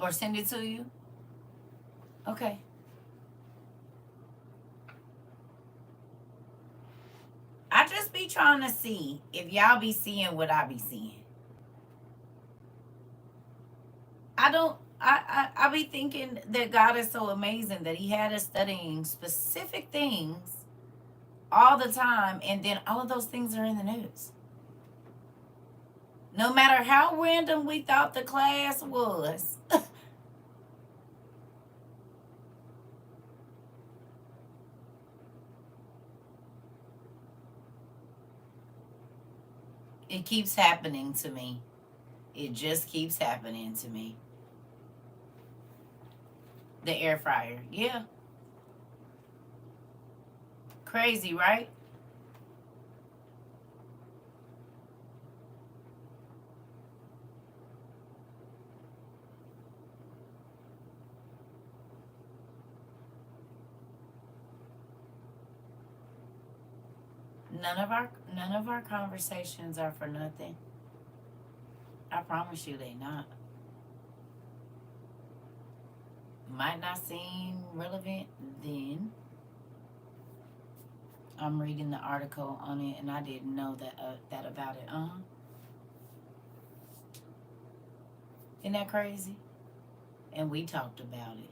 A: Or send it to you? Okay. I just be trying to see if y'all be seeing what I be seeing. I be thinking that God is so amazing that he had us studying specific things all the time, and then all of those things are in the news. No matter how random we thought the class was. It keeps happening to me. It just keeps happening to me. The air fryer. Yeah. Crazy, right? None of our conversations are for nothing. I promise you they not. Might not seem relevant then. I'm reading the article on it and I didn't know that about it. Isn't that crazy? And we talked about it.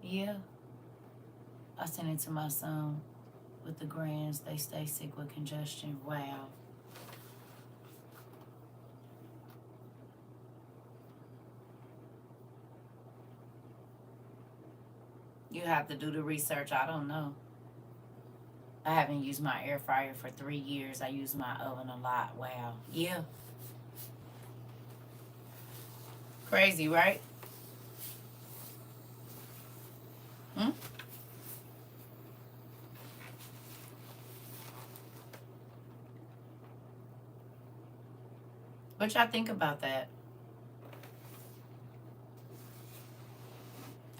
A: Yeah. I sent it to my son with the grands. They stay sick with congestion. Wow. You have to do the research. I don't know. I haven't used my air fryer for 3 years. I use my oven a lot. Wow. Yeah. Crazy, right? Hmm? What y'all think about that?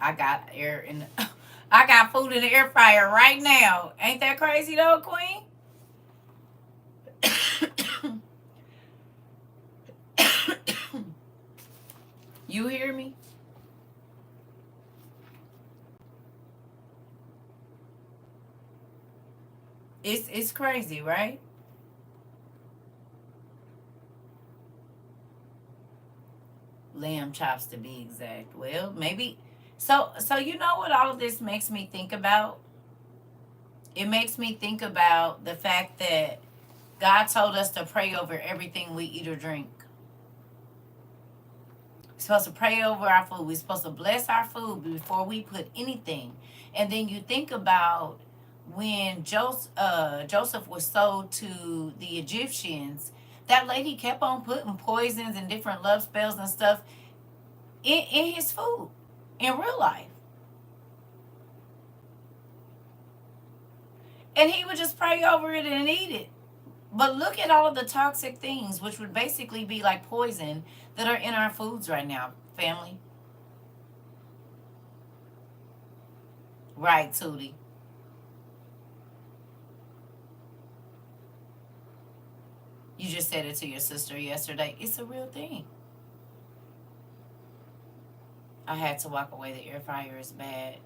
A: I got air in the, I got food in the air fryer right now. Ain't that crazy though, Queen? You hear me? It's crazy, right? Lamb chops to be exact. Well, maybe so you know what all of this makes me think about? It makes me think about the fact that God told us to pray over everything we eat or drink. We're supposed to pray over our food. We're supposed to bless our food before we put anything. And then you think about when Joseph was sold to the Egyptians, that lady kept on putting poisons and different love spells and stuff in his food in real life. And he would just pray over it and eat it. But look at all of the toxic things, which would basically be like poison, that are in our foods right now, family. Right, Tootie. You just said it to your sister yesterday. It's a real thing. I had to walk away. The air fryer is bad.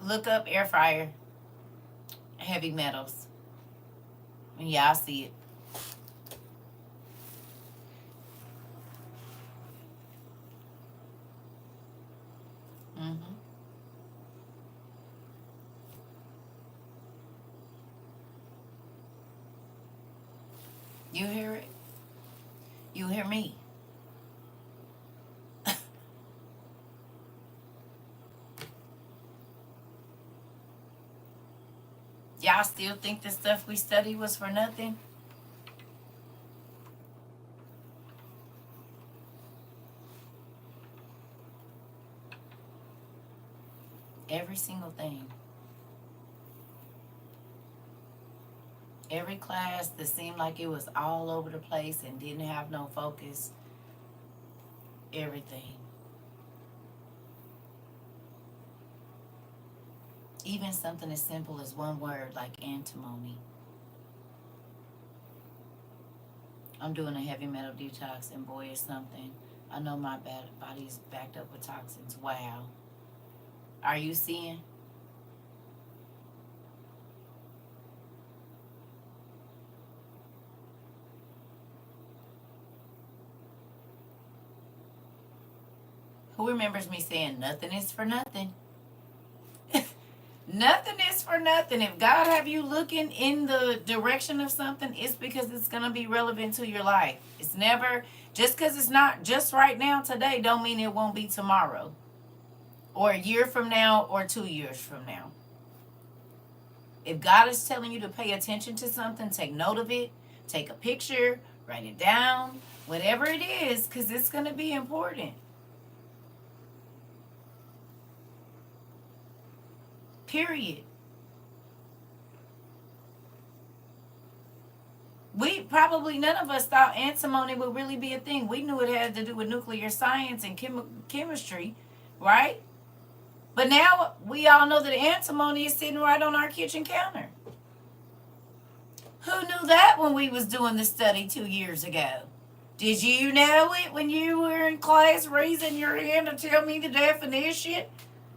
A: Look up air fryer, heavy metals. Yeah, I see it. Mm-hmm. You hear it? You hear me? Y'all still think the stuff we study was for nothing? Every single thing. Every class that seemed like it was all over the place and didn't have no focus. Everything. Even something as simple as one word like antimony. I'm doing a heavy metal detox, and boy, it's something. I know my body's backed up with toxins. Wow. Are you seeing? Who remembers me saying nothing is for nothing? Nothing is for nothing. If God have you looking in the direction of something, it's because it's going to be relevant to your life. It's never, just because it's not just right now today, don't mean it won't be tomorrow or a year from now or 2 years from now. If God is telling you to pay attention to something, take note of it, take a picture, write it down, whatever it is, because it's going to be important. Period. We probably, none of us thought antimony would really be a thing. We knew it had to do with nuclear science and chemistry, right? But now we all know that antimony is sitting right on our kitchen counter. Who knew that when we was doing the study 2 years ago? Did you know it when you were in class raising your hand to tell me the definition?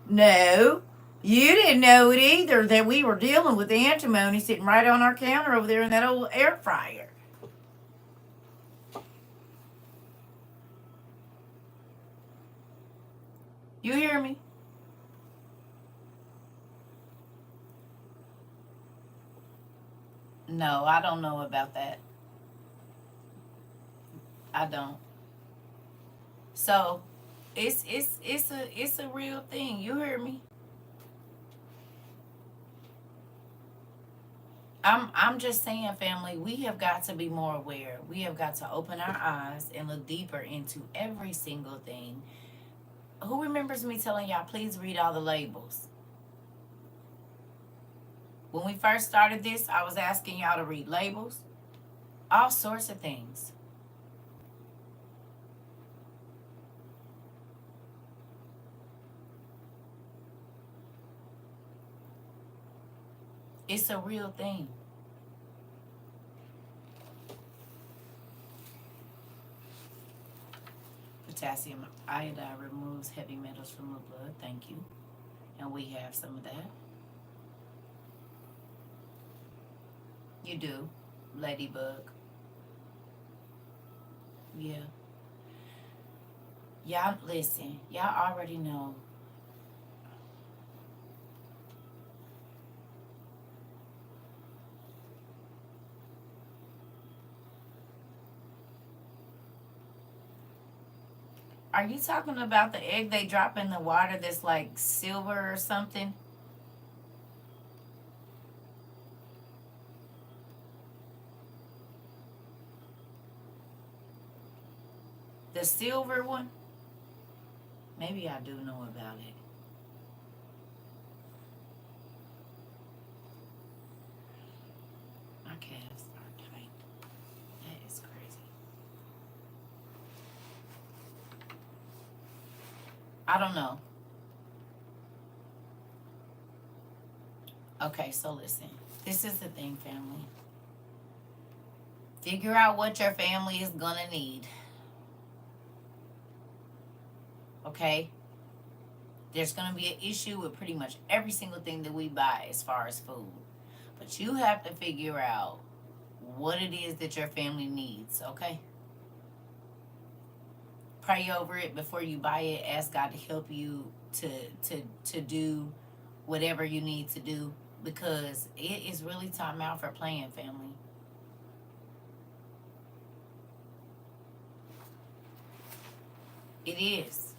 A: No. You didn't know it either, that we were dealing with antimony sitting right on our counter over there in that old air fryer. You hear me? No, I don't know about that. I don't. So it's a real thing. You hear me? I'm just saying, family, we have got to be more aware. We have got to open our eyes and look deeper into every single thing. Who remembers me telling y'all, please read all the labels? When we first started this, I was asking y'all to read labels, all sorts of things. It's a real thing. Potassium iodide removes heavy metals from the blood. Thank you. And we have some of that. You do. Ladybug. Yeah. Y'all, listen. Y'all already know. Are you talking about the egg they drop in the water that's like silver or something? The silver one? Maybe I do know about it. My calves are tight. That is crazy. I don't know. Okay, so listen. This is the thing, family. Figure out what your family is gonna need. Okay? There's gonna be an issue with pretty much every single thing that we buy as far as food. But you have to figure out what it is that your family needs, okay? Pray over it before you buy it. Ask God to help you to do whatever you need to do, because it is really time out for playing, family. It is.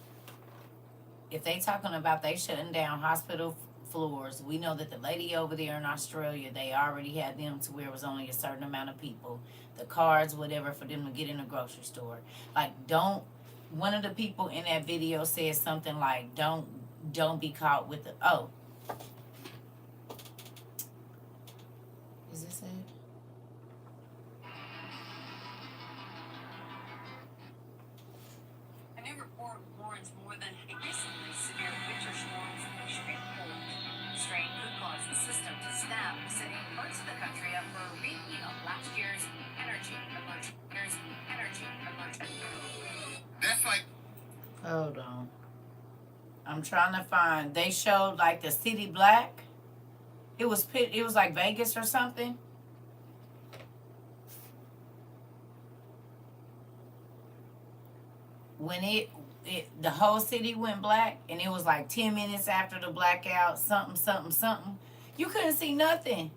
A: If they talking about they shutting down hospital floors, we know that the lady over there in Australia, they already had them to where it was only a certain amount of people, the cards, whatever, for them to get in a grocery store. Like, don't. One of the people in that video said something like, "Don't be caught with the." Oh, is this it?
B: A new report warns more than recently severe winter storms and extreme cold. The strain could cause the system to snap, setting parts of the country up for a repeat of last year's energy emergency.
C: That's like.
A: Hold on. I'm trying to find. They showed like the city black. It was like Vegas or something. When the whole city went black, and it was like 10 minutes after the blackout, something. You couldn't see nothing.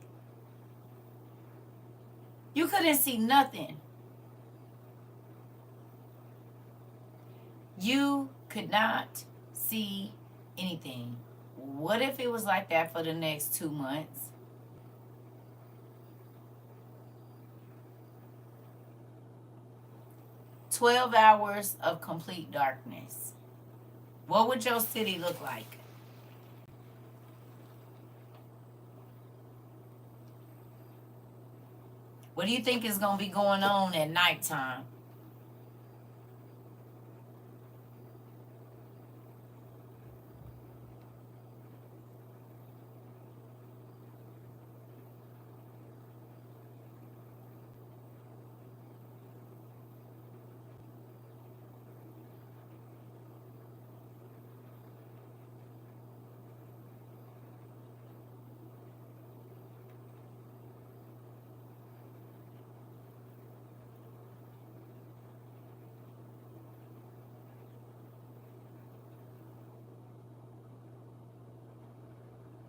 A: You couldn't see nothing. You could not see anything. What if it was like that for the next 2 months? "12 hours of complete darkness." What would your city look like? What do you think is going to be going on at nighttime?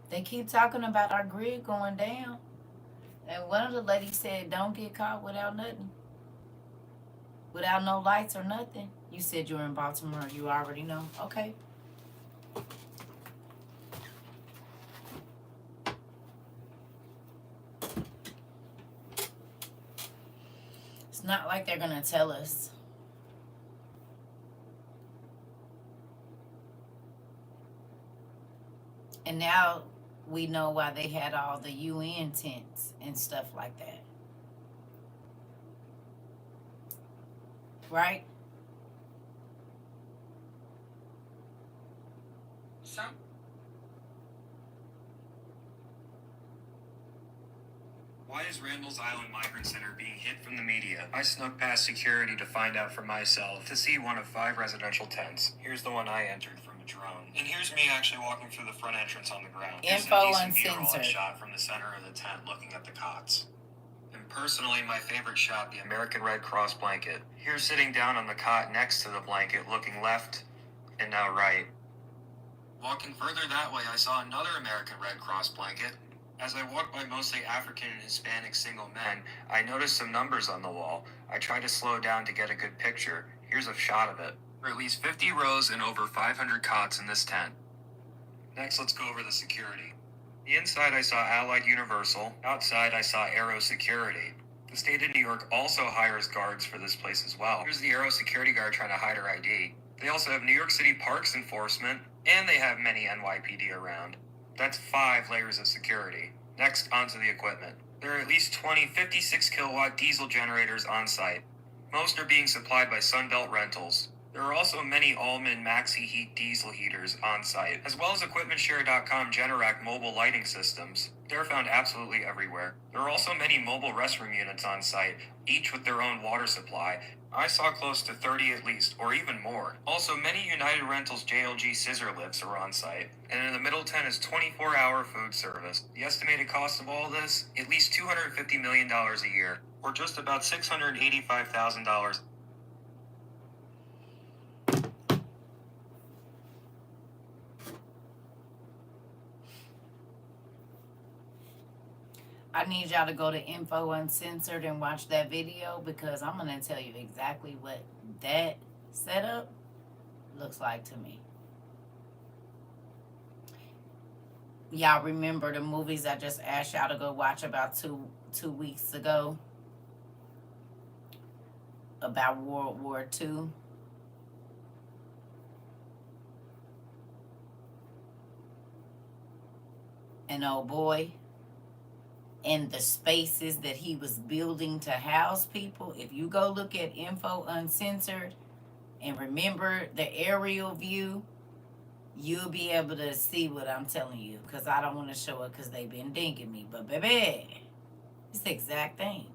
A: They keep talking about our grid going down. And one of the ladies said, "Don't get caught without nothing. Without no lights or nothing." You said you were in Baltimore. You already know. Okay. It's not like they're going to tell us. And now we know why they had all the UN tents and stuff like that. Right?
C: Some. Why is Randall's Island Migrant Center being hid from the media? I snuck past security to find out for myself, to see one of 5 residential tents. Here's the one I entered from a drone. And here's me actually walking through the front entrance on the ground. Here's
A: Info
C: a decent B-roll I
A: uncensored.
C: shot from the center of the tent looking at the cots. And personally, my favorite shot, the American Red Cross blanket. Here sitting down on the cot next to the blanket, looking left and now right. Walking further that way, I saw another American Red Cross blanket. As I walked by mostly African and Hispanic single men, I noticed some numbers on the wall. I tried to slow down to get a good picture. Here's a shot of it. There are at least 50 rows and over 500 cots in this tent. Next, let's go over the security. The inside I saw Allied Universal, outside I saw Aero Security. The state of New York also hires guards for this place as well. Here's the Aero security guard trying to hide her ID. They also have New York City Parks Enforcement, and they have many NYPD around. That's 5 layers of security. Next, onto the equipment. There are at least 20 56 kilowatt diesel generators on site. Most are being supplied by Sunbelt Rentals. There are also many Allman Maxi Heat diesel heaters on site, as well as EquipmentShare.com Generac mobile lighting systems. They're found absolutely everywhere. There are also many mobile restroom units on site, each with their own water supply. I saw close to 30 at least, or even more. Also, many United Rentals JLG scissor lifts are on site, and in the middle tent is 24-hour food service. The estimated cost of all this, at least $250 million a year, or just about $685,000.
A: I need y'all to go to Info Uncensored and watch that video, because I'm going to tell you exactly what that setup looks like to me. Y'all remember the movies I just asked y'all to go watch about two weeks ago about World War II? And oh boy, and the spaces that he was building to house people. If you go look at Info Uncensored and remember the aerial view, you'll be able to see what I'm telling you, because I don't want to show it because they've been dinking me. But baby, it's the exact thing.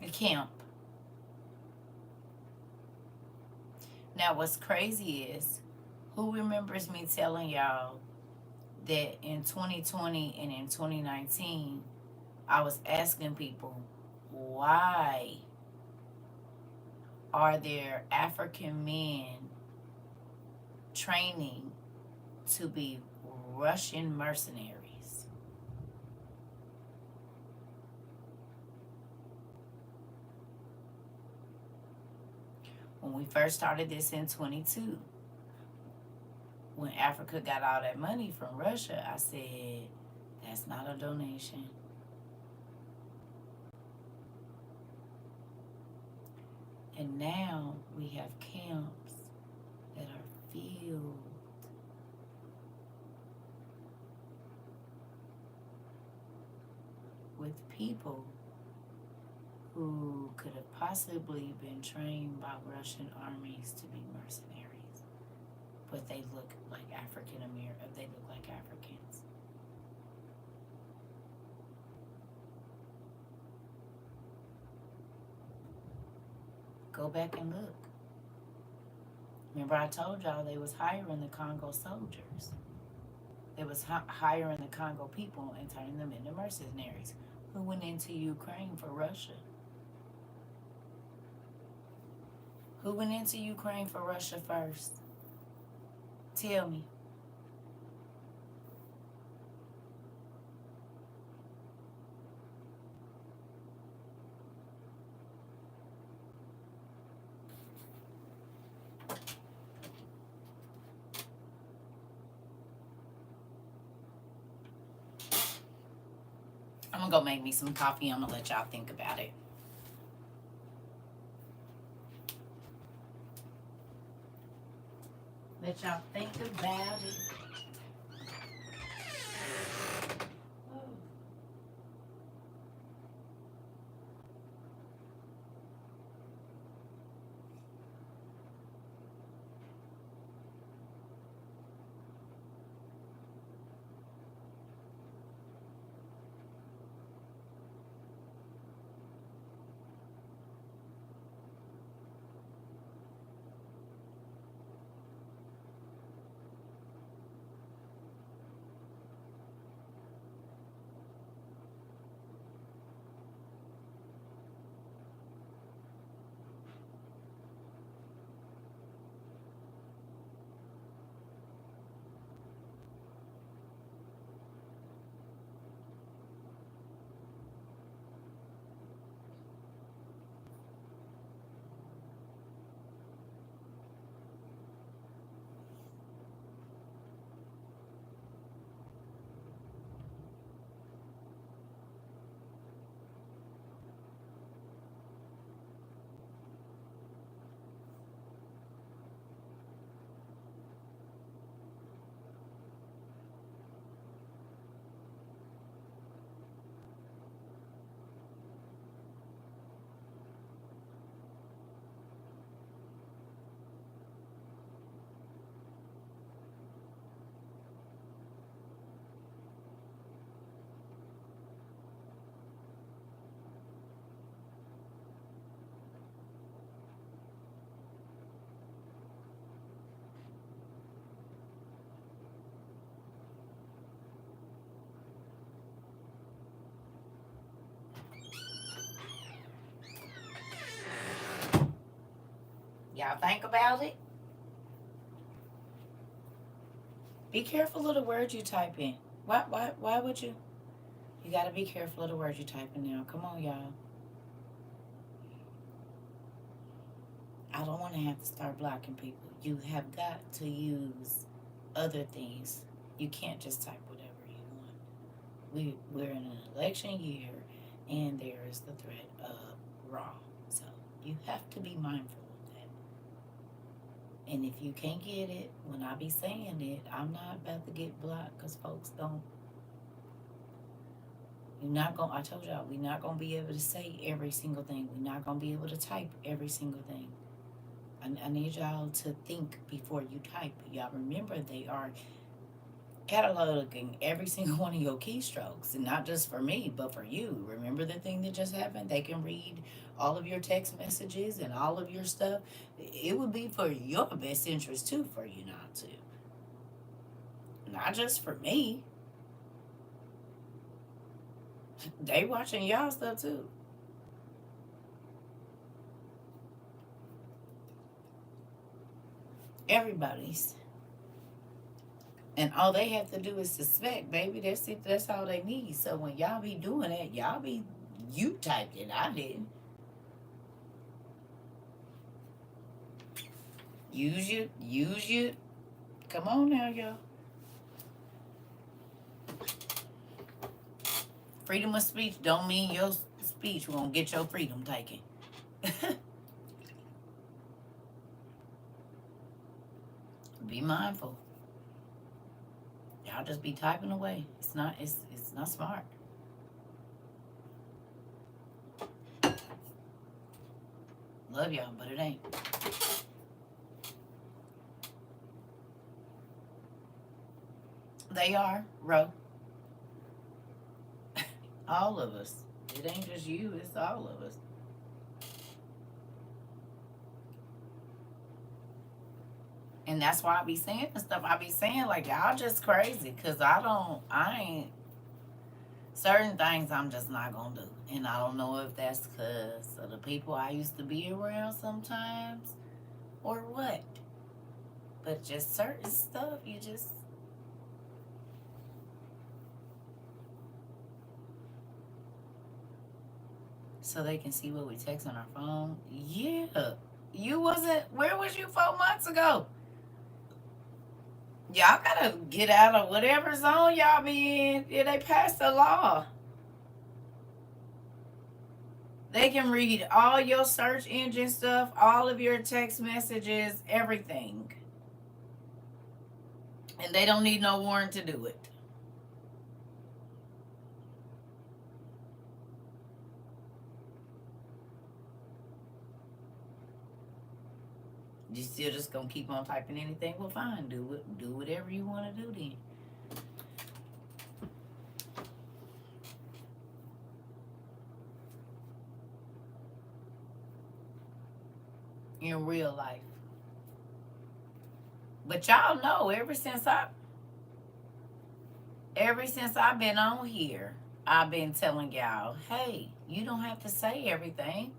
A: A camp. Now what's crazy is, who remembers me telling y'all that in 2020 and in 2019, I was asking people, why are there African men training to be Russian mercenaries? When we first started this in 22, when Africa got all that money from Russia, I said, that's not a donation. And now we have camps that are filled with people who could have possibly been trained by Russian armies to be mercenaries, but they look like African American. They look like Africans. Go back and look. Remember, I told y'all they was hiring the Congo soldiers. They was hiring the Congo people and turning them into mercenaries who went into Ukraine for Russia. Who went into Ukraine for Russia first? Tell me. I'm gonna go make me some coffee. I'm gonna let y'all think about it. Let y'all think about it. Y'all think about it. Be careful of the words you type in. Why would you? You gotta be careful of the words you type in now. Come on, y'all. I don't want to have to start blocking people. You have got to use other things. You can't just type whatever you want. We're in an election year, and there is the threat of wrong. So you have to be mindful of that. And if you can't get it, when I be saying it, I'm not about to get blocked because folks don't. You're not gonna. I told y'all we're not gonna be able to say every single thing. We're not gonna be able to type every single thing. I need y'all to think before you type. Y'all remember they are cataloging every single one of your keystrokes, and not just for me, but for you. Remember the thing that just happened? They can read all of your text messages and all of your stuff. It would be for your best interest too for you not to. Not just for me. They watching y'all stuff too. Everybody's. And all they have to do is suspect, baby. That's it. That's all they need. So when y'all be doing it, you typed it. I didn't. Use you. Come on now, y'all. Freedom of speech don't mean your speech won't get your freedom taken. Be mindful. Y'all just be typing away. It's not smart. Love y'all, but it ain't. They are, Ro. All of us. It ain't just you, it's all of us. And that's why I be saying the stuff I be saying, like, y'all just crazy. Because I ain't, certain things I'm just not going to do. And I don't know if that's because of the people I used to be around sometimes or what. But just certain stuff, you just, so they can see what we text on our phone. Yeah. Where was you 4 months ago? Y'all gotta get out of whatever zone y'all be in. Yeah, they passed a law. They can read all your search engine stuff, all of your text messages, everything. And they don't need no warrant to do it. You still just gonna keep on typing anything? Well, fine. Do whatever you want to do then. In real life. But y'all know, ever since I've been on here, I've been telling y'all, hey, you don't have to say everything.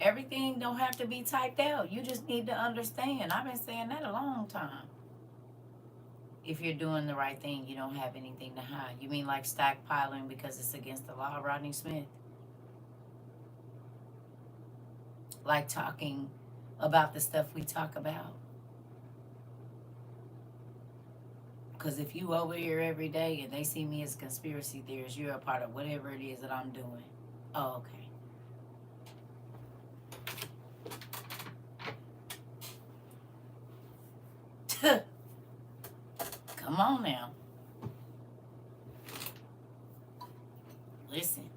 A: Everything don't have to be typed out. You just need to understand. I've been saying that a long time. If you're doing the right thing, you don't have anything to hide. You mean like stockpiling because it's against the law, Rodney Smith? Like talking about the stuff we talk about? Because if you over here every day and they see me as a conspiracy theorist, you're a part of whatever it is that I'm doing. Oh, okay. Come on now. Listen.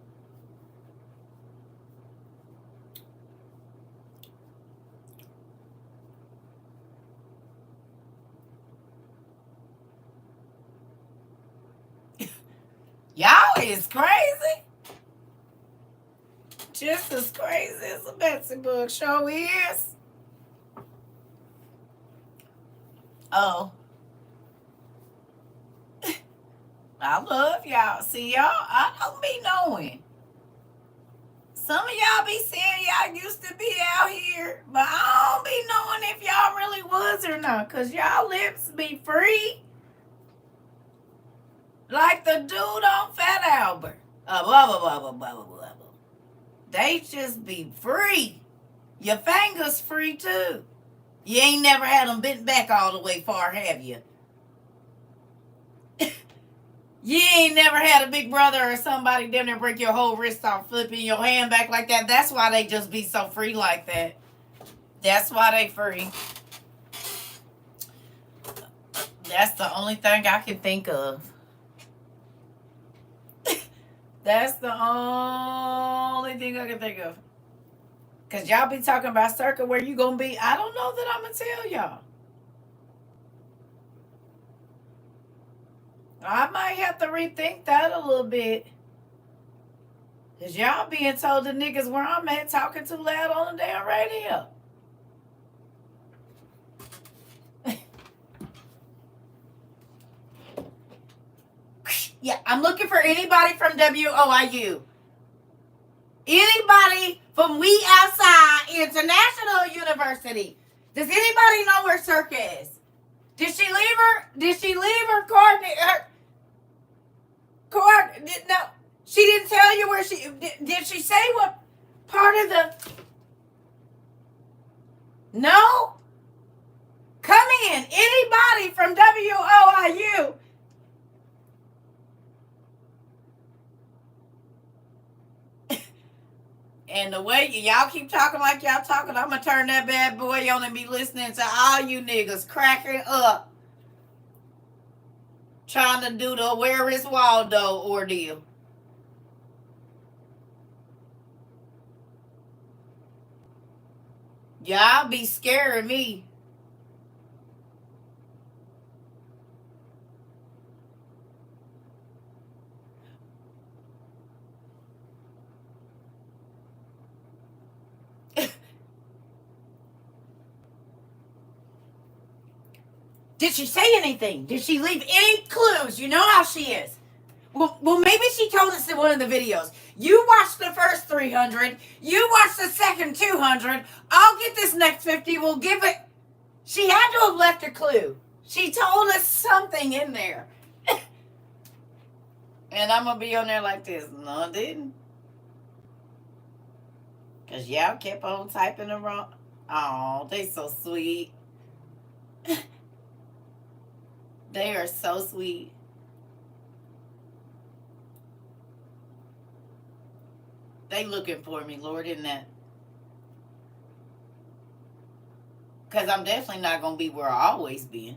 A: Y'all is crazy. Just as crazy as a Betsy Book show is. Oh. I love y'all. See, y'all, I don't be knowing. Some of y'all be saying y'all used to be out here, but I don't be knowing if y'all really was or not, cause y'all lips be free. Like the dude on Fat Albert. Blah, blah, blah, blah, blah, blah, blah. They just be free. Your fingers free too. You ain't never had them bent back all the way far, have you? You ain't never had a big brother or somebody down there break your whole wrist off flipping your hand back like that. That's why they just be so free like that. That's why they free. That's the only thing I can think of. That's the only thing I can think of. Because y'all be talking about CERCA, where you going to be. I don't know that I'm going to tell y'all. I might have to rethink that a little bit. Because y'all being told the niggas where I'm at talking too loud on the damn radio. Yeah, I'm looking for anybody from WOIU. Anybody from We Outside International University. Does anybody know where CERCA is? Did she leave her coordinate? No, she didn't tell you where she. Did she say what part of the? No. Come in. Anybody from WOIU? And the way y'all keep talking like y'all talking, I'm going to turn that bad boy on and be listening to all you niggas cracking up. Trying to do the Where is Waldo ordeal. Y'all be scaring me. Did she say anything? Did she leave any clues? You know how she is. Well, maybe she told us in one of the videos. You watched the first 300. You watched the second 200. I'll get this next 50. We'll give it. She had to have left a clue. She told us something in there. And I'm going to be on there like this. No, I didn't. Because y'all kept on typing them wrong. Oh, they so sweet. They are so sweet. They looking for me, Lord, isn't that? Because I'm definitely not going to be where I always been.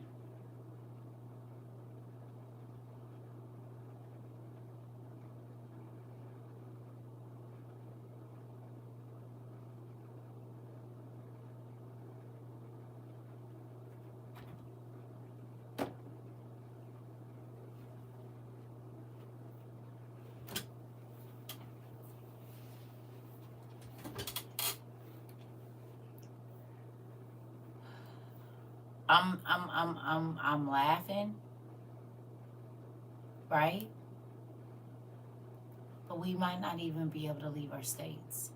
A: I'm laughing, right? But we might not even be able to leave our states.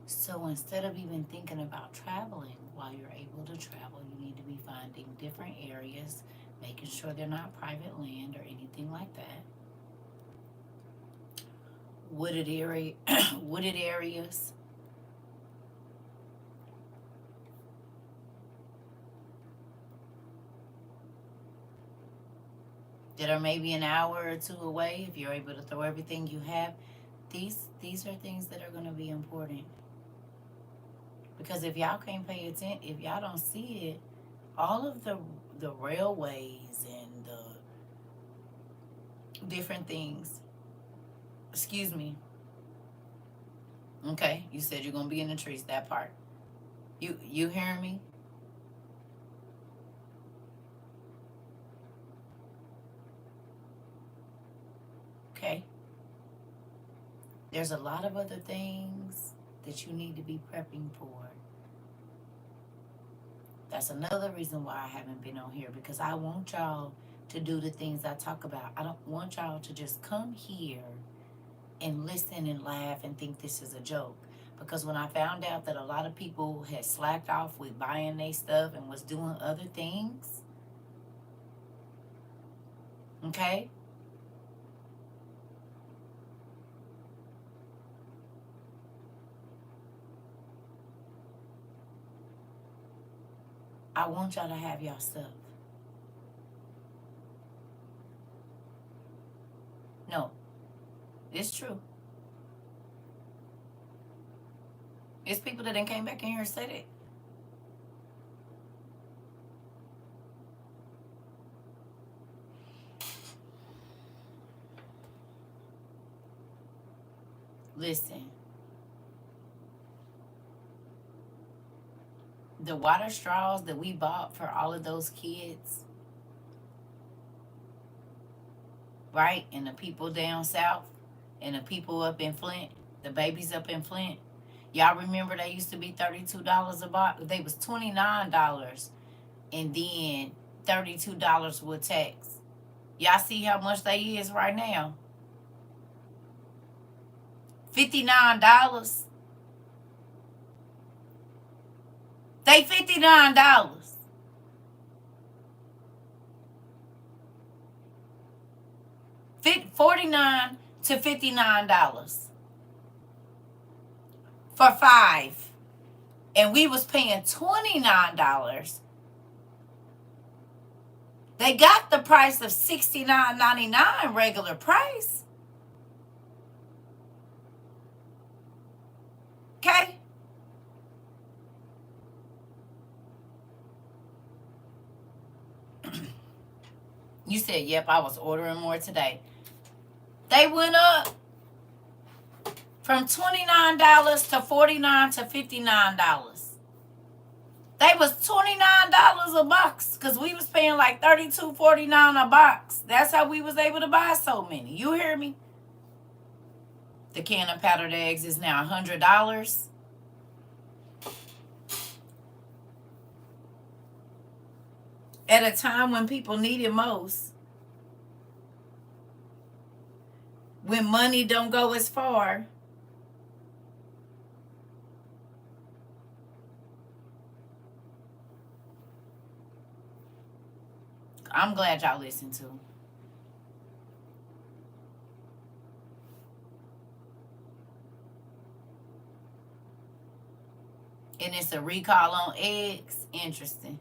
A: So instead of even thinking about traveling while you're able to travel, you need to be finding different areas, making sure they're not private land or anything like that. Wooded areas. That are maybe an hour or two away, if you're able to throw everything you have. These are things that are going to be important. Because if y'all can't pay attention, if y'all don't see it, all of the railways and the different things. Excuse me. Okay, you said you're gonna be in the trees. That part. You hearing me? Okay. There's a lot of other things that you need to be prepping for. That's another reason why I haven't been on here, because I want y'all to do the things I talk about. I don't want y'all to just come here and listen and laugh and think this is a joke. Because when I found out that a lot of people had slacked off with buying their stuff and was doing other things, okay? I want y'all to have y'all stuff. No, it's true. It's people that didn't came back in here and said it. Listen, the water straws that we bought for all of those kids, right? And the people down south and the people up in Flint, the babies up in Flint. Y'all remember they used to be $32 a box? They was $29 and then $32 with tax. Y'all see how much they is right now? $59. They $59. $49 to $59 for 5, and we was paying $29. They got the price of $69.99 regular price. Okay? You said, yep, I was ordering more today. They went up from $29 to $49 to $59. They was $29 a box because we was paying like $32.49 a box. That's how we was able to buy so many. You hear me? The can of powdered eggs is now $100. At a time when people need it most. When money don't go as far. I'm glad y'all listen to. And it's a recall on eggs. Interesting.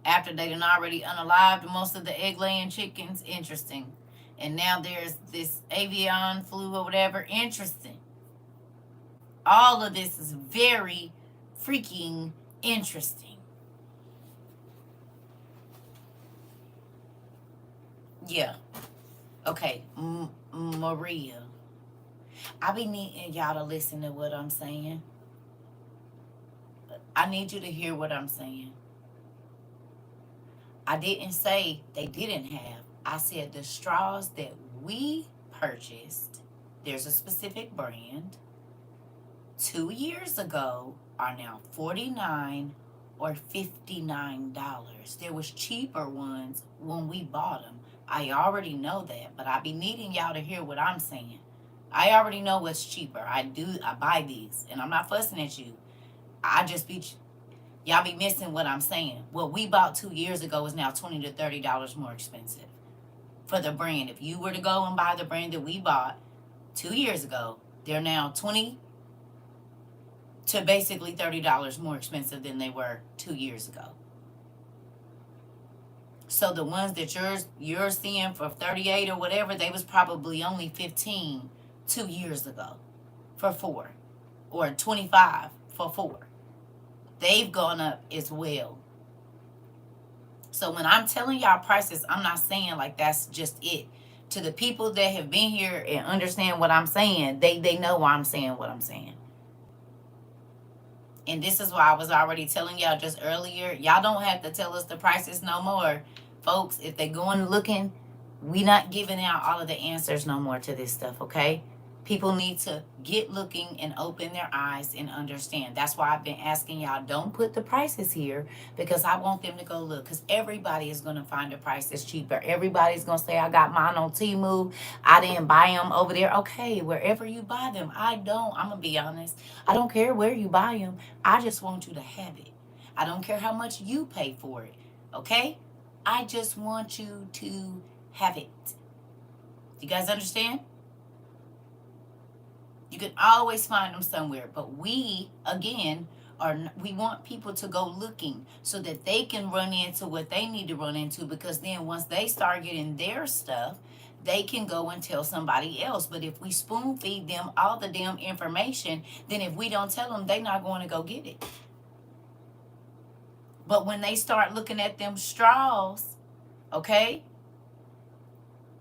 A: After they done already unalived most of the egg laying chickens. Interesting. And now there's this avian flu or whatever. Interesting. All of this is very freaking interesting. Yeah. Okay. Maria. I be needing y'all to listen to what I'm saying. I need you to hear what I'm saying. I didn't say they didn't have. I said the straws that we purchased, there's a specific brand, 2 years ago are now $49 or $59. There was cheaper ones when we bought them. I already know that, but I be needing y'all to hear what I'm saying. I already know what's cheaper. I buy these, and I'm not fussing at you. Y'all be missing what I'm saying. What we bought 2 years ago is now $20 to $30 more expensive for the brand. If you were to go and buy the brand that we bought 2 years ago, they're now $20 to basically $30 more expensive than they were 2 years ago. So the ones that you're seeing for 38 or whatever, they was probably only 15 2 years ago for 4, or 25 for 4. They've gone up as well. So when I'm telling y'all prices, I'm not saying like that's just it. To the people that have been here and understand what I'm saying, they know why I'm saying what I'm saying. And this is why I was already telling y'all just earlier, y'all don't have to tell us the prices no more. Folks, if they going looking, we not giving out all of the answers no more to this stuff, okay? People need to get looking and open their eyes and understand. That's why I've been asking y'all, don't put the prices here, because I want them to go look. Because everybody is going to find a price that's cheaper. Everybody's going to say, I got mine on Temu. I didn't buy them over there. Okay, wherever you buy them. I'm going to be honest. I don't care where you buy them. I just want you to have it. I don't care how much you pay for it. Okay? I just want you to have it. You guys understand? You can always find them somewhere. But we, again, we want people to go looking so that they can run into what they need to run into, because then once they start getting their stuff, they can go and tell somebody else. But if we spoon feed them all the damn information, then if we don't tell them, they're not going to go get it. But when they start looking at them straws, okay,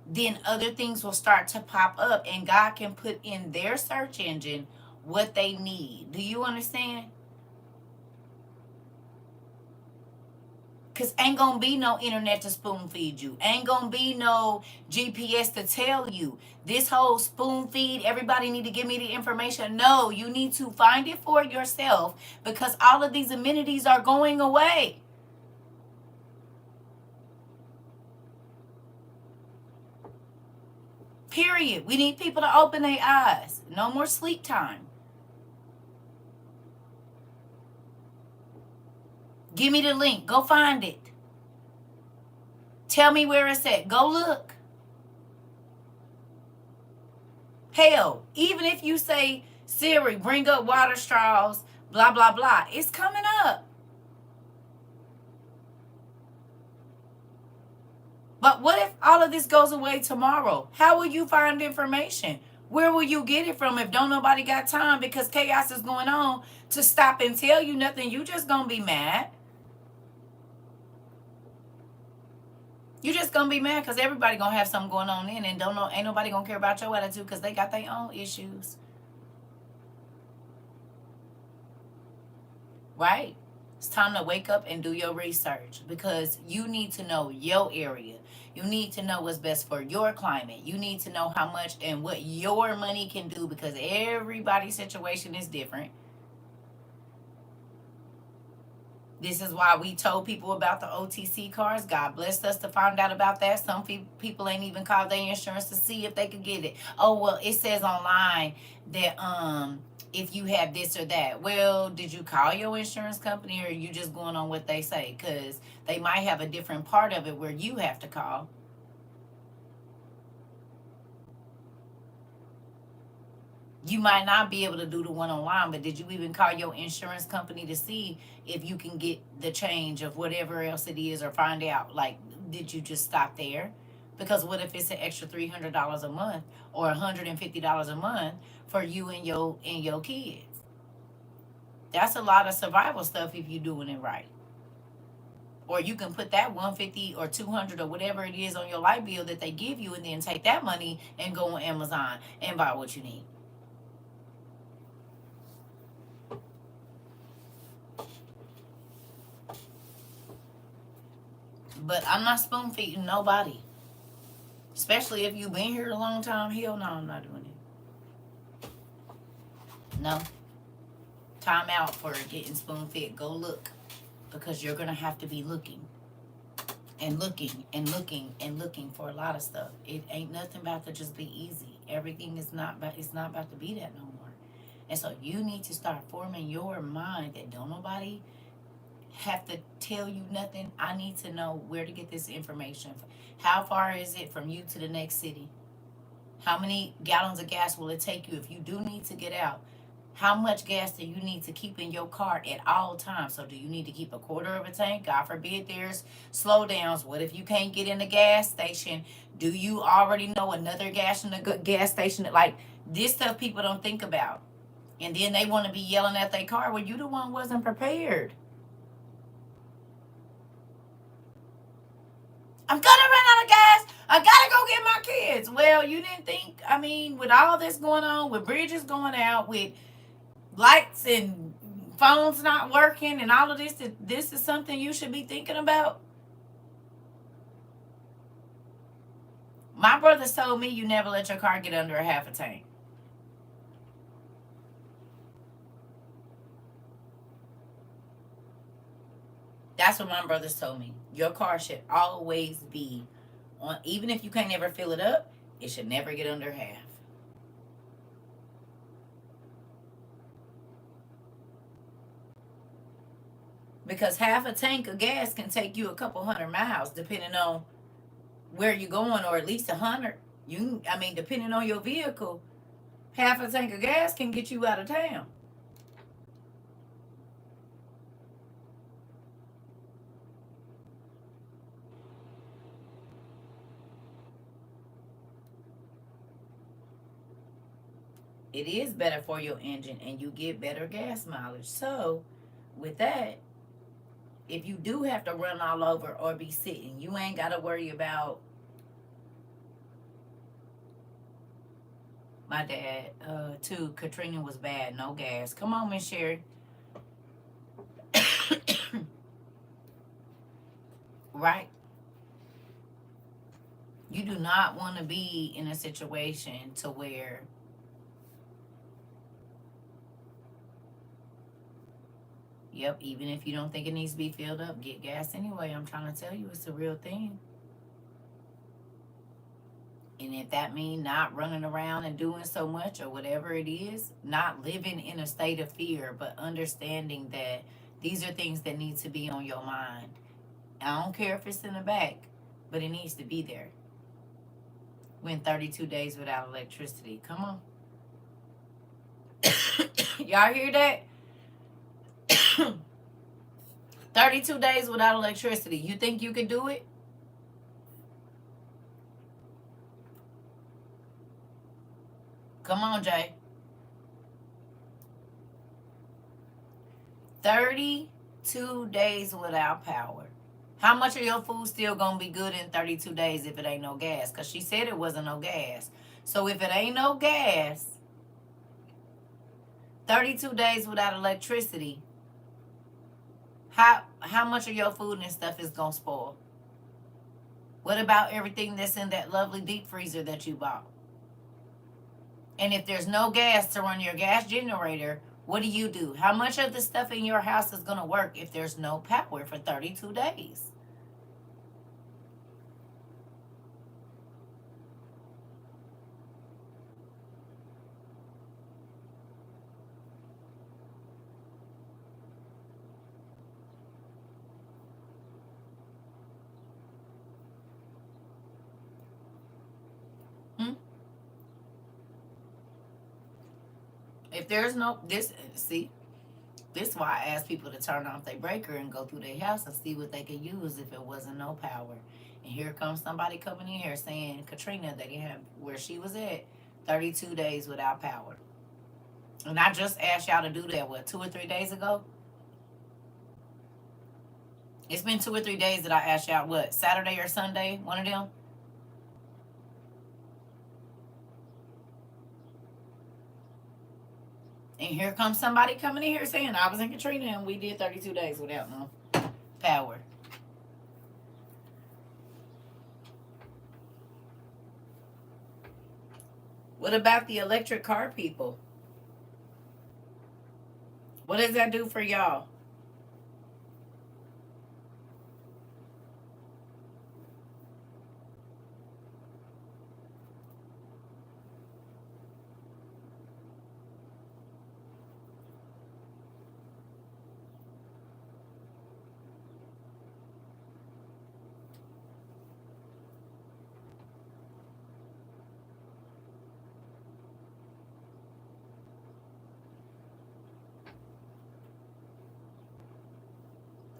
A: then other things will start to pop up, and God can put in their search engine what they need. Do you understand? Because ain't going to be no internet to spoon feed you. Ain't going to be no GPS to tell you. This whole spoon feed, everybody need to give me the information. No, you need to find it for yourself, because all of these amenities are going away. Period. We need people to open their eyes. No more sleep time. Give me the link. Go find it. Tell me where it's at. Go look. Hell, even if you say, Siri, bring up water straws, blah, blah, blah, it's coming up. But what if all of this goes away tomorrow? How will you find information? Where will you get it from if don't nobody got time, because chaos is going on, to stop and tell you nothing? You just gonna be mad. You just gonna be mad because everybody gonna have something going on in, and don't know, ain't nobody gonna care about your attitude because they got their own issues. Right? It's time to wake up and do your research, because you need to know your area. You need to know what's best for your climate. You need to know how much and what your money can do, because everybody's situation is different. This is why we told people about the OTC cars. God blessed us to find out about that. Some people ain't even called their insurance to see if they could get it. Oh, well, it says online that if you have this or that. Well, did you call your insurance company, or are you just going on what they say? Because they might have a different part of it where you have to call. You might not be able to do the one online, but did you even call your insurance company to see if you can get the change of whatever else it is, or find out, like, did you just stop there? Because what if it's an extra $300 a month or $150 a month for you and your kids? That's a lot of survival stuff if you're doing it right. Or you can put that $150 or $200 or whatever it is on your light bill that they give you, and then take that money and go on Amazon and buy what you need. But I'm not spoon feeding nobody. Especially if you've been here a long time. Hell no, I'm not doing it. No. Time out for getting spoon fed. Go look. Because you're going to have to be looking. And looking and looking and looking for a lot of stuff. It ain't nothing about to just be easy. Everything is not about, it's not about to be that no more. And so you need to start forming your mind that don't nobody have to tell you nothing. I need to know where to get this information. How far is it from you to the next city? How many gallons of gas will it take you if you do need to get out? How much gas do you need to keep in your car at all times? So do you need to keep a quarter of a tank? God forbid there's slowdowns. What if you can't get in the gas station? Do you already know another gas in the gas station? Like, this stuff people don't think about. And then they want to be yelling at their car. Well, you the one wasn't prepared. I'm gonna run out of gas. I gotta go get my kids. Well, you didn't think, I mean, with all this going on, with bridges going out, with lights and phones not working and all of this is something you should be thinking about? My brother told me you never let your car get under a half a tank. That's what my brothers told me. Your car should always be on, even if you can't ever fill it up, it should never get under half. Because half a tank of gas can take you a couple 100 miles, depending on where you're going, or at least 100. I mean, depending on your vehicle, half a tank of gas can get you out of town. It is better for your engine, and you get better gas mileage. So, with that, if you do have to run all over or be sitting, you ain't got to worry about. My dad, too. Katrina was bad, no gas. Come on, Miss Sherry. Right? You do not want to be in a situation to where yep, even if you don't think it needs to be filled up, get gas anyway. I'm trying to tell you, it's a real thing. And if that means not running around and doing so much or whatever it is, not living in a state of fear, but understanding that these are things that need to be on your mind. I don't care if it's in the back, but it needs to be there. Went 32 days without electricity. Come on. Y'all hear that? 32 days without electricity. You think you could do it? Come on, Jay. 32 days without power. How much of your food still gonna be good in 32 days if it ain't no gas? Because she said it wasn't no gas. So if it ain't no gas, 32 days without electricity, how much of your food and stuff is gonna spoil? What about everything that's in that lovely deep freezer that you bought? And if there's no gas to run your gas generator, what do? How much of the stuff in your house is going to work if there's no power for 32 days? Hmm? If there's no, this is why I ask people to turn off their breaker and go through their house and see what they could use if it wasn't no power. And here comes somebody coming in here saying Katrina, they have where she was at 32 days without power. And I just asked y'all to do that, what, 2 or 3 days ago? It's been 2 or 3 days that I asked y'all, what, Saturday or Sunday, one of them? And here comes somebody coming in here saying I was in Katrina and we did 32 days without no power. What about the electric car people? What does that do for y'all?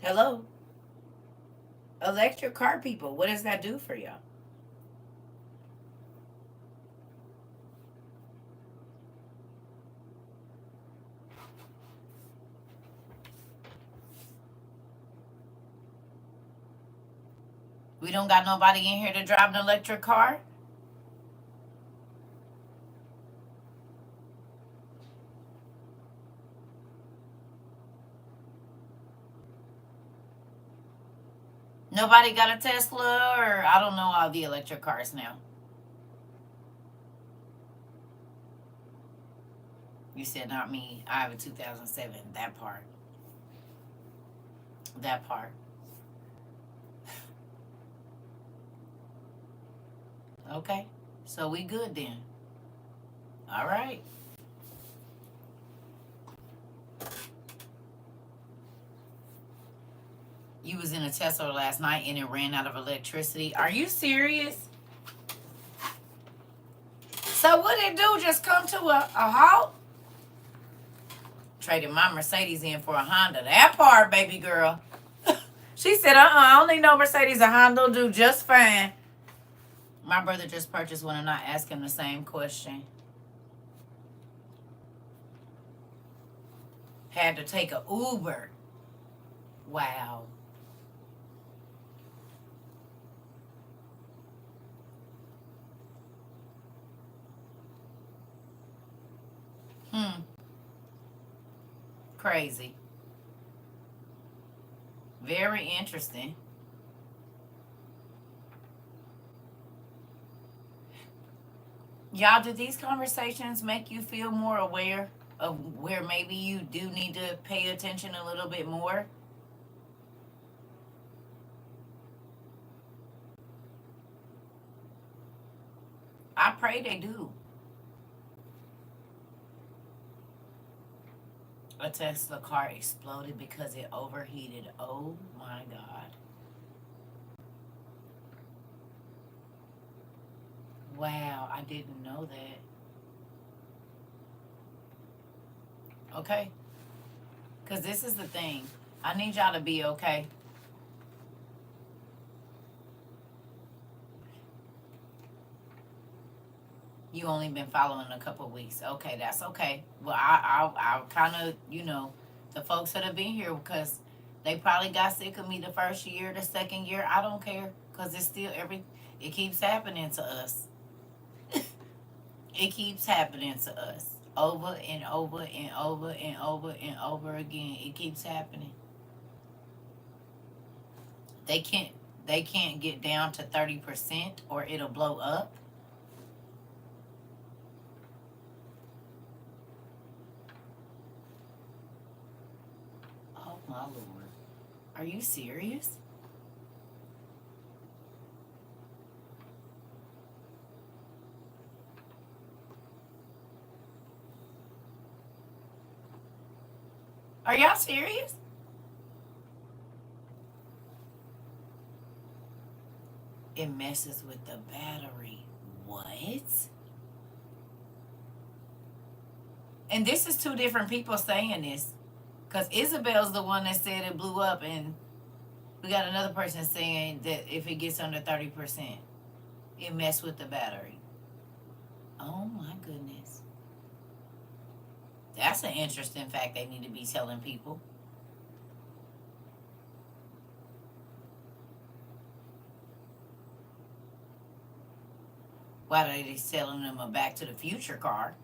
A: Hello? Electric car people, what does that do for y'all? We don't got nobody in here to drive an electric car? Nobody got a Tesla, or I don't know all the electric cars now. You said not me. I have a 2007. That part. That part. Okay. So we good then. All right. You was in a Tesla last night and it ran out of electricity. Are you serious? So what it do? Just come to a halt? Traded my Mercedes in for a Honda. That part, baby girl. She said, I don't need no Mercedes. A Honda will do just fine. My brother just purchased one and I asked him the same question. Had to take a Uber. Wow. Crazy. Very interesting. Y'all, did these conversations make you feel more aware of where maybe you do need to pay attention a little bit more? I pray they do. A Tesla car exploded because it overheated. Oh my God. Wow, I didn't know that. Okay. Because this is the thing. I need y'all to be okay. You only been following a couple weeks. Okay, that's okay. Well, I kind of, the folks that have been here, because they probably got sick of me the first year, the second year. I don't care, because it's still it keeps happening to us. It keeps happening to us over and over and over and over and over again. It keeps happening. They can't get down to 30% or it'll blow up. Oh my Lord. Are you serious? Are y'all serious? It messes with the battery. What? And this is two different people saying this. Because Isabel's the one that said it blew up, and we got another person saying that if it gets under 30%, it messed with the battery. Oh my goodness. That's an interesting fact they need to be telling people. Why are they selling them a Back to the Future car?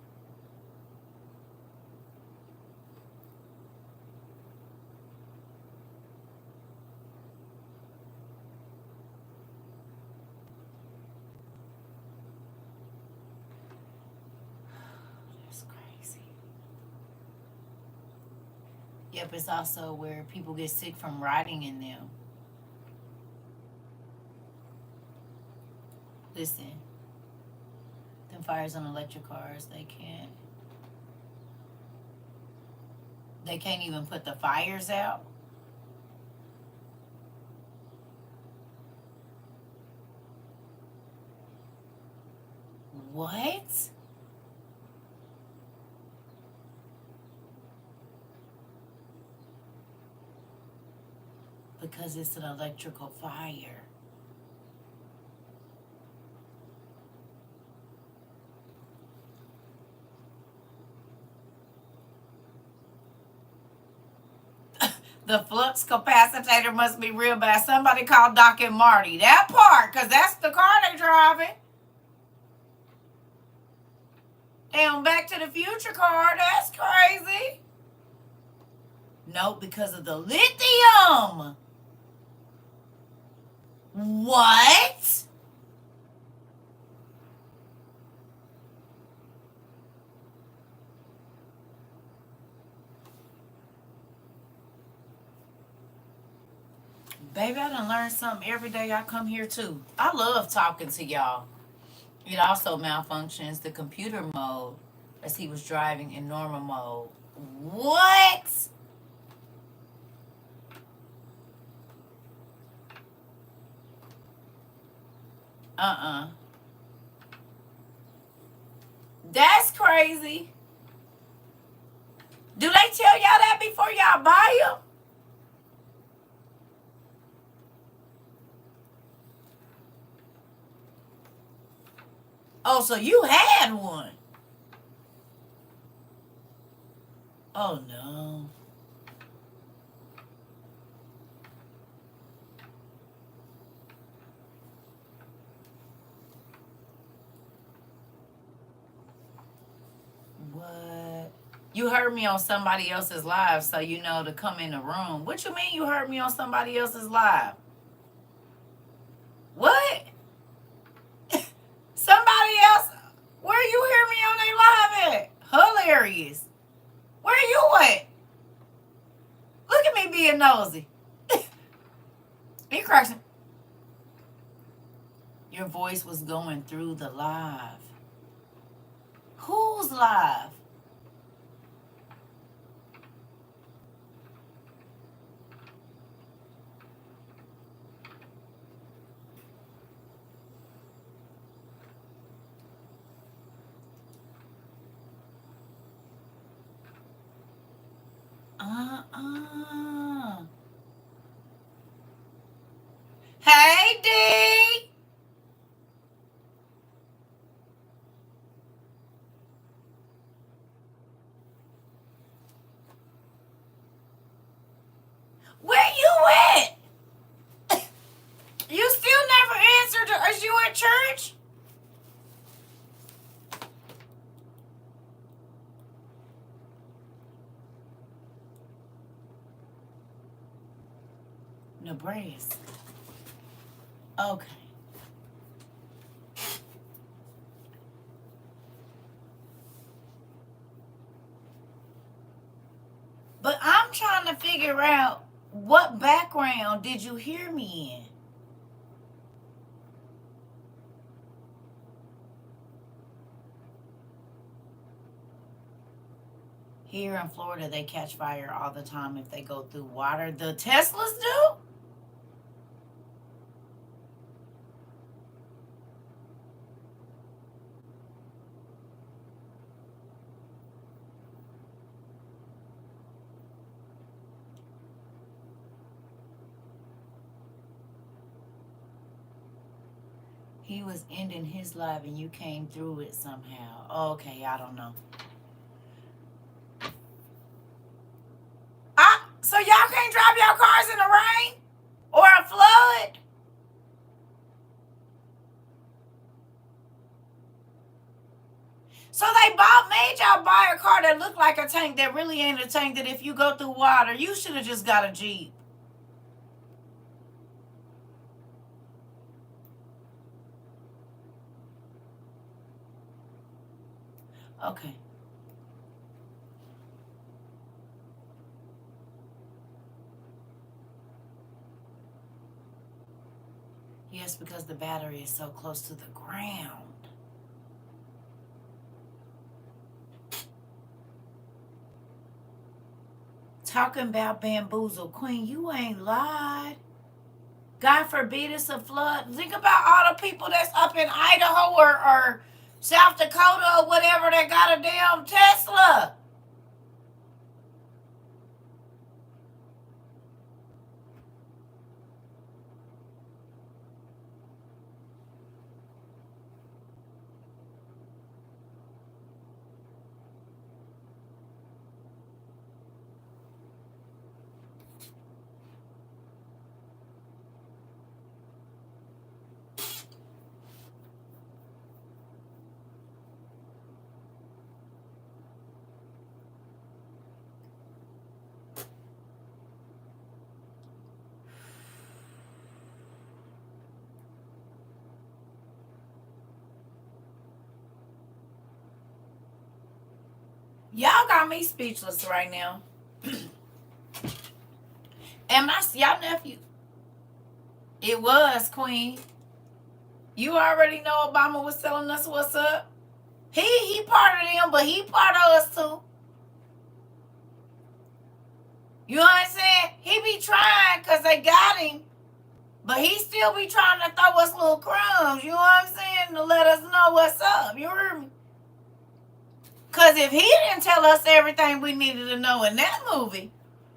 A: That's crazy. Yep, it's also where people get sick from riding in them. Listen, them fires on electric cars, they can't even put the fires out. What? Because it's an electrical fire. The flux capacitor must be real bad. Somebody call Doc and Marty. That part, because that's the car they driving. Damn, Back to the Future car. That's crazy. Nope, because of the lithium. What? Baby, I done learned something every day I come here too. I love talking to y'all. It also malfunctions the computer mode as he was driving in normal mode. What? Uh-uh. That's crazy. Do they tell y'all that before y'all buy them? Oh, so you had one. Oh, no. What? You heard me on somebody else's live, so you know to come in the room. What you mean you heard me on somebody else's live? What? Somebody else? Where you hear me on their live at? Hilarious. Where you at? Look at me being nosy. You cracks. Your voice was going through the live. Who's live? Uh-uh. Hey, D. Where you at? You still never answered. Is you at church? Nebraska. Okay. But I'm trying to figure out what background did you hear me in? Here in Florida, they catch fire all the time if they go through water. The Teslas do? He was ending his live and you came through it somehow. Okay, I don't know. So y'all can't drive y'all cars in the rain or a flood? So they made y'all buy a car that looked like a tank that really ain't a tank, that if you go through water, you should have just got a Jeep. Okay. Yes, because the battery is so close to the ground. Talking about bamboozle, Queen, you ain't lied. God forbid it's a flood. Think about all the people that's up in Idaho or South Dakota or whatever that got a damn Tesla. Y'all got me speechless right now. And y'all nephew, it was Queen. You already know Obama was telling us what's up. He part of them, but he part of us too. You know what I'm saying? He be trying because they got him, but he still be trying to throw us little crumbs. You know what I'm saying? To let us know what's up. You hear me? Because if he didn't tell us everything we needed to know in that movie,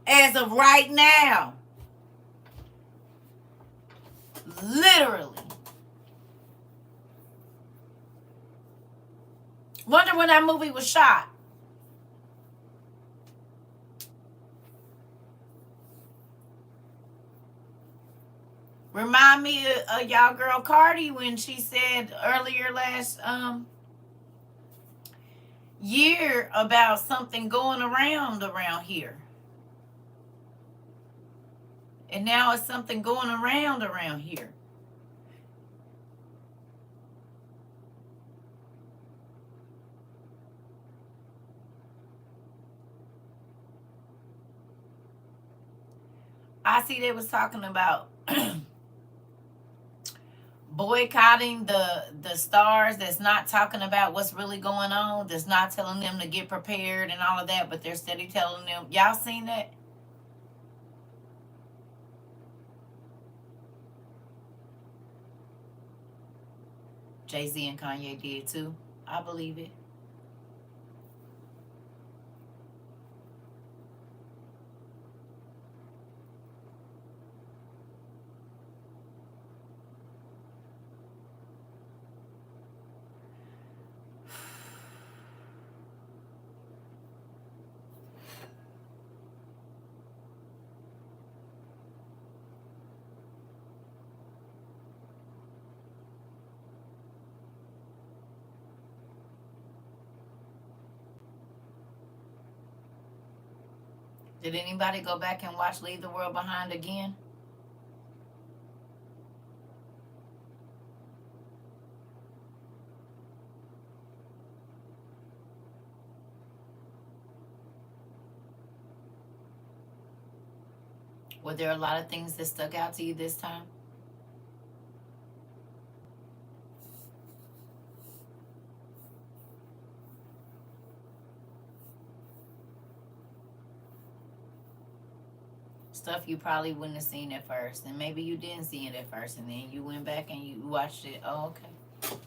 A: as of right now, literally. Wonder when that movie was shot. Remind me of y'all girl Cardi when she said earlier last year about something going around here. And now it's something going around here. I see they was talking about boycotting the stars that's not talking about what's really going on, that's not telling them to get prepared and all of that, but they're steady telling them. Y'all seen that? Jay-Z and Kanye did too. I believe it. Did anybody go back and watch Leave the World Behind again? Were there a lot of things that stuck out to you this time? Stuff you probably wouldn't have seen at first, and maybe you didn't see it at first, and then you went back and you watched it. Oh, okay.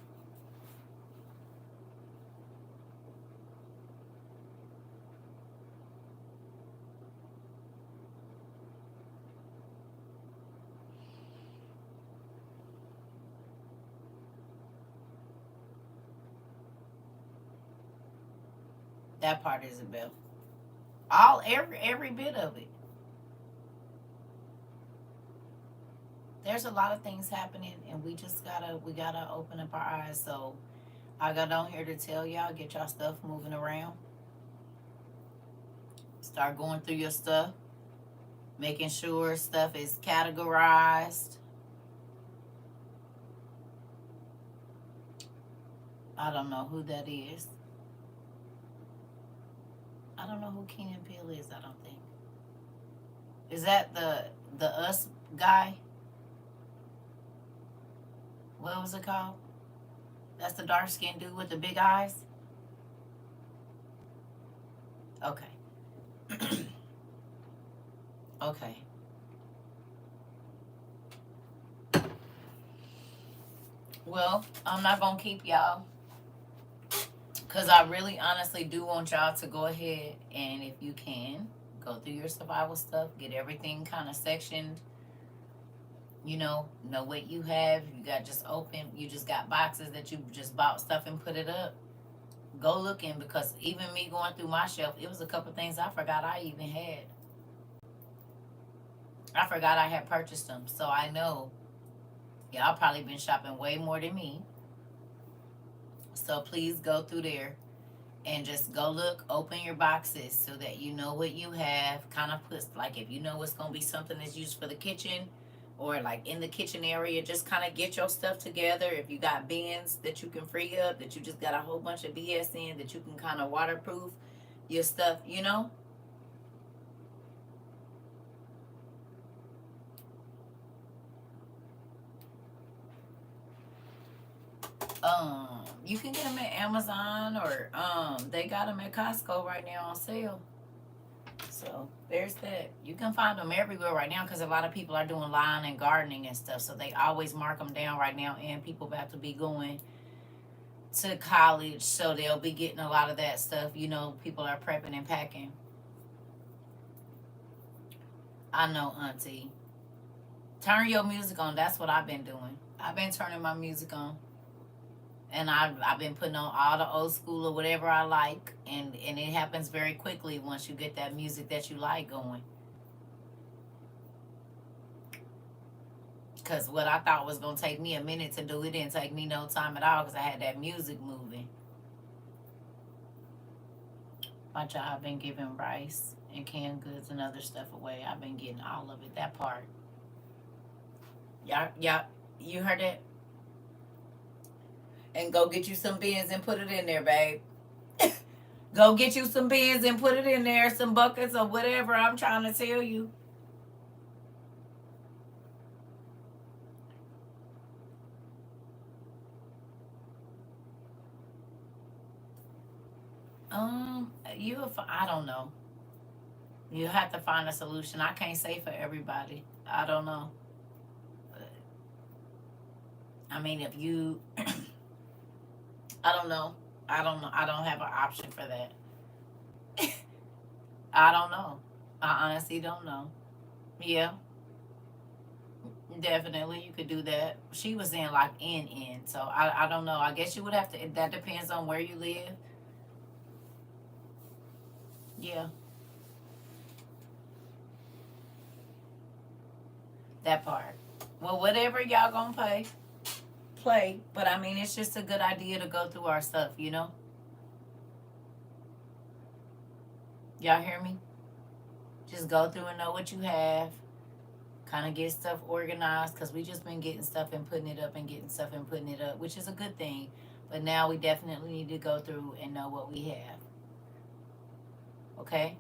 A: That part, Isabel. Every bit of it. There's a lot of things happening, and we gotta open up our eyes. So I got on here to tell y'all, get y'all stuff moving around. Start going through your stuff, making sure stuff is categorized. I don't know who that is. I don't know who Keenan Peele is. I don't think. Is that the Us guy? What was it called? That's the dark skinned dude with the big eyes? Okay. Okay. Well, I'm not going to keep y'all, because I really honestly do want y'all to go ahead and, if you can, go through your survival stuff, get everything kind of sectioned. You know what you have. You got just open, you just got boxes that you just bought stuff and put it up. Go looking, because even me going through my shelf, it was a couple things I forgot I even had. I forgot I had purchased them. So I know y'all probably been shopping way more than me. So please go through there and just go look, open your boxes so that you know what you have. Kind of put, like, if you know it's going to be something that's used for the kitchen, or like in the kitchen area, just kind of get your stuff together. If you got bins that you can free up, that you just got a whole bunch of BS in, that you can kind of waterproof your stuff, You can get them at Amazon or they got them at Costco right now on sale. So there's that. You can find them everywhere right now because a lot of people are doing lawn and gardening and stuff. So they always mark them down right now, and people about to be going to college, so they'll be getting a lot of that stuff. You know, people are prepping and packing. I know, Auntie. Turn your music on. That's what I've been doing. I've been turning my music on. And I've been putting on all the old school or whatever I like. And it happens very quickly once you get that music that you like going. Because what I thought was going to take me a minute to do, it didn't take me no time at all because I had that music moving. My job been giving rice and canned goods and other stuff away. I've been getting all of it, that part. Y'all, you heard it? And go get you some bins and put it in there, babe. Go get you some bins and put it in there, some buckets or whatever I'm trying to tell you. I don't know. You have to find a solution. I can't say for everybody. I don't know. I mean, if you, I don't know. I don't know. I don't have an option for that. I don't know. I honestly don't know. Yeah, definitely you could do that. She was in like in. So I don't know. I guess you would have to, that depends on where you live. Yeah, that part. Well, whatever y'all gonna play. But I mean, it's just a good idea to go through our stuff, you know? Y'all hear me? Just go through and know what you have. Kind of get stuff organized because we just been getting stuff and putting it up and getting stuff and putting it up, which is a good thing. But now we definitely need to go through and know what we have. Okay?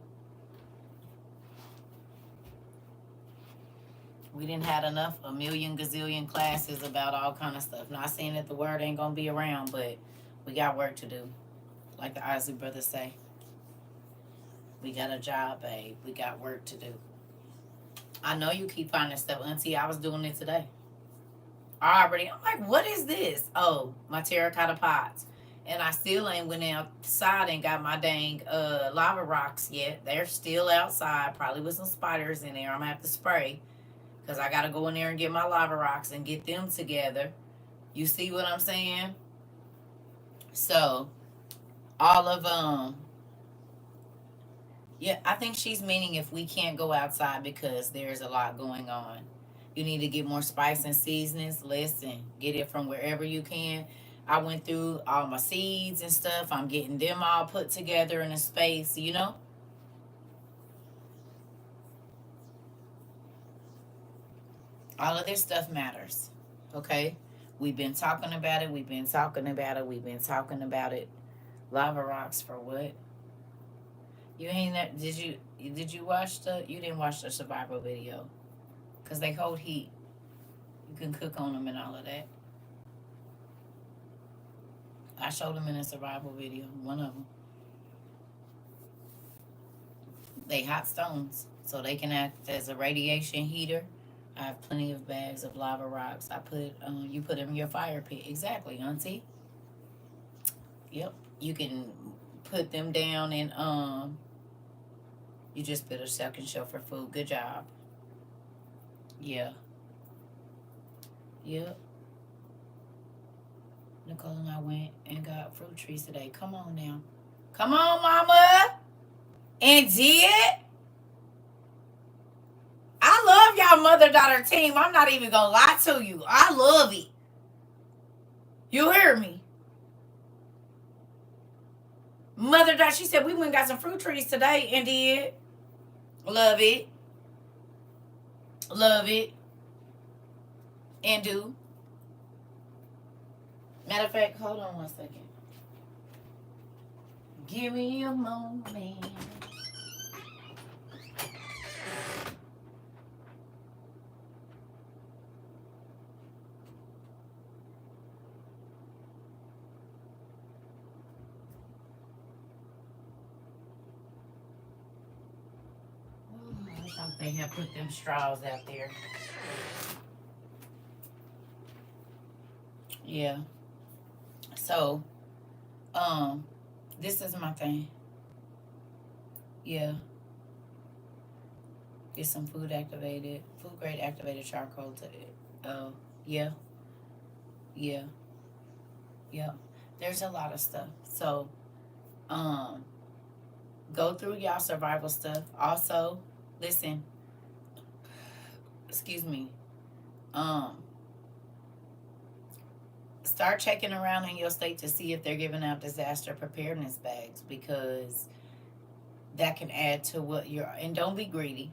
A: We didn't had enough, a million gazillion classes about all kind of stuff. Not saying that the word ain't gonna be around, but we got work to do. Like the Isley brothers say. We got a job, babe. We got work to do. I know you keep finding stuff, Auntie. I was doing it today. I'm like, what is this? Oh, my terracotta pots. And I still ain't went outside and got my dang lava rocks yet. They're still outside, probably with some spiders in there. I'm gonna have to spray because I gotta go in there and get my lava rocks and get them together. You see what I'm saying? So all of yeah, I think she's meaning if we can't go outside because there's a lot going on. You need to get more spice and seasonings. Listen, get it from wherever you can. I went through all my seeds and stuff. I'm getting them all put together in a space, you know? All of this stuff matters. Okay? We've been talking about it. We've been talking about it. We've been talking about it. Lava rocks for what? You ain't that? Did you watch the? You didn't watch the survival video, cause they hold heat. You can cook on them and all of that. I showed them in a survival video. One of them. They hot stones, so they can act as a radiation heater. I have plenty of bags of lava rocks. I put you put them in your fire pit. Exactly, Auntie. Yep. You can put them down and you just put a second shelf for food. Good job. Yeah. Yep. Nicole and I went and got fruit trees today. Come on now. Come on, Mama. And did. I love y'all mother-daughter team. I'm not even going to lie to you. I love it. You hear me? Mother-daughter, she said we went and got some fruit trees today and did. Love it. Love it. And do. Matter of fact, hold on one second. Give me a moment. thought they had put them straws out there. Yeah. So, this is my thing. Yeah. Get some food grade activated charcoal to it. Yeah, yeah, yeah. There's a lot of stuff. So, um, go through y'all survival stuff. Also, listen, excuse me. Um, Start checking around in your state to see if they're giving out disaster preparedness bags, because that can add to what you're, and don't be greedy.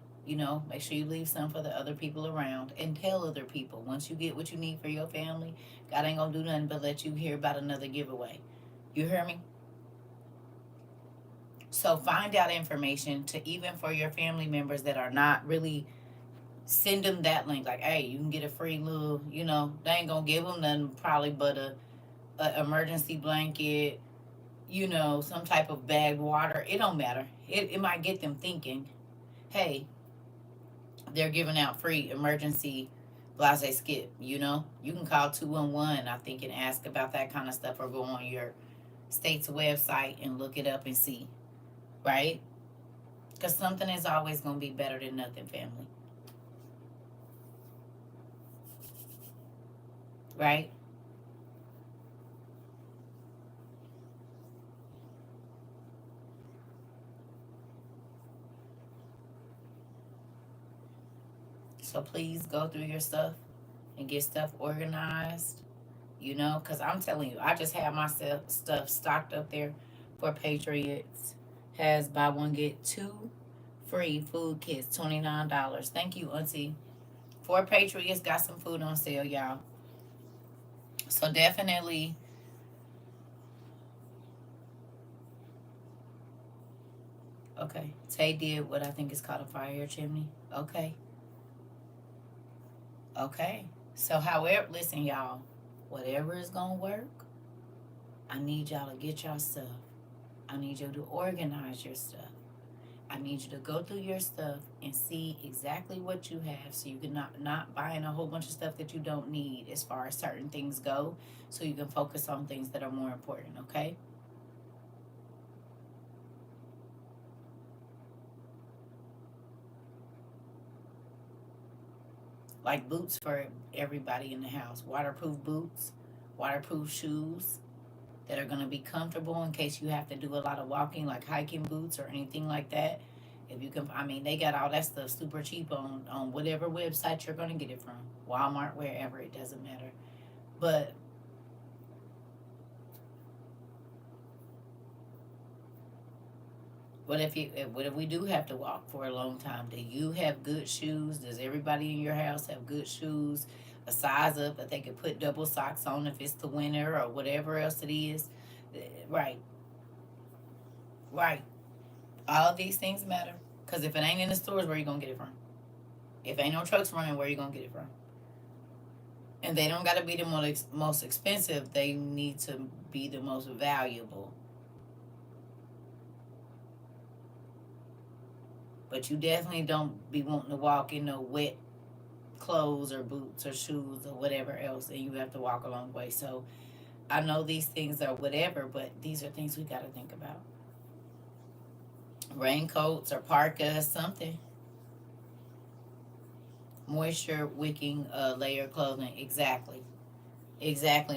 A: Make sure you leave some for the other people around, and tell other people once you get what you need for your family, God ain't gonna do nothing but let you hear about another giveaway. You hear me? So find out information to, even for your family members that are not really, send them that link. Like, hey, you can get a free little, they ain't gonna give them nothing probably but a emergency blanket, some type of bagged water. It don't matter. It might get them thinking, hey, they're giving out free emergency blase skip. You can call 211, I think, and ask about that kind of stuff, or go on your state's website and look it up and see, right? Because something is always going to be better than nothing, family. Right? So please go through your stuff and get stuff organized, because I'm telling you, I just have my stuff stocked up there for Patriots. Has buy one, get two free food kits, $29. Thank you, Auntie. For Patriots, got some food on sale, y'all. So definitely, okay. Tay did what I think is called a fire chimney. Okay. Okay. So, however, listen, y'all, whatever is going to work, I need y'all to get y'all stuff. I need you to organize your stuff. I need you to go through your stuff and see exactly what you have, so you can not buying a whole bunch of stuff that you don't need as far as certain things go, so you can focus on things that are more important, okay? Like boots for everybody in the house, waterproof boots, waterproof shoes that are going to be comfortable in case you have to do a lot of walking, like hiking boots or anything like that. If you can, they got all that stuff super cheap on whatever website you're going to get it from, Walmart, wherever, it doesn't matter. But what if we do have to walk for a long time? Do you have good shoes? Does everybody in your house have good shoes, a size up that they could put double socks on if it's the winter or whatever else it is? Right, right. All of these things matter, because if it ain't in the stores, where you gonna get it from? If ain't no trucks running, where you gonna get it from? And they don't got to be the most expensive. They need to be the most valuable. But you definitely don't be wanting to walk in no wet clothes or boots or shoes or whatever else, and you have to walk a long way. So I know these things are whatever, but these are things we got to think about. Raincoats or parkas, something. Moisture wicking layer clothing. Exactly.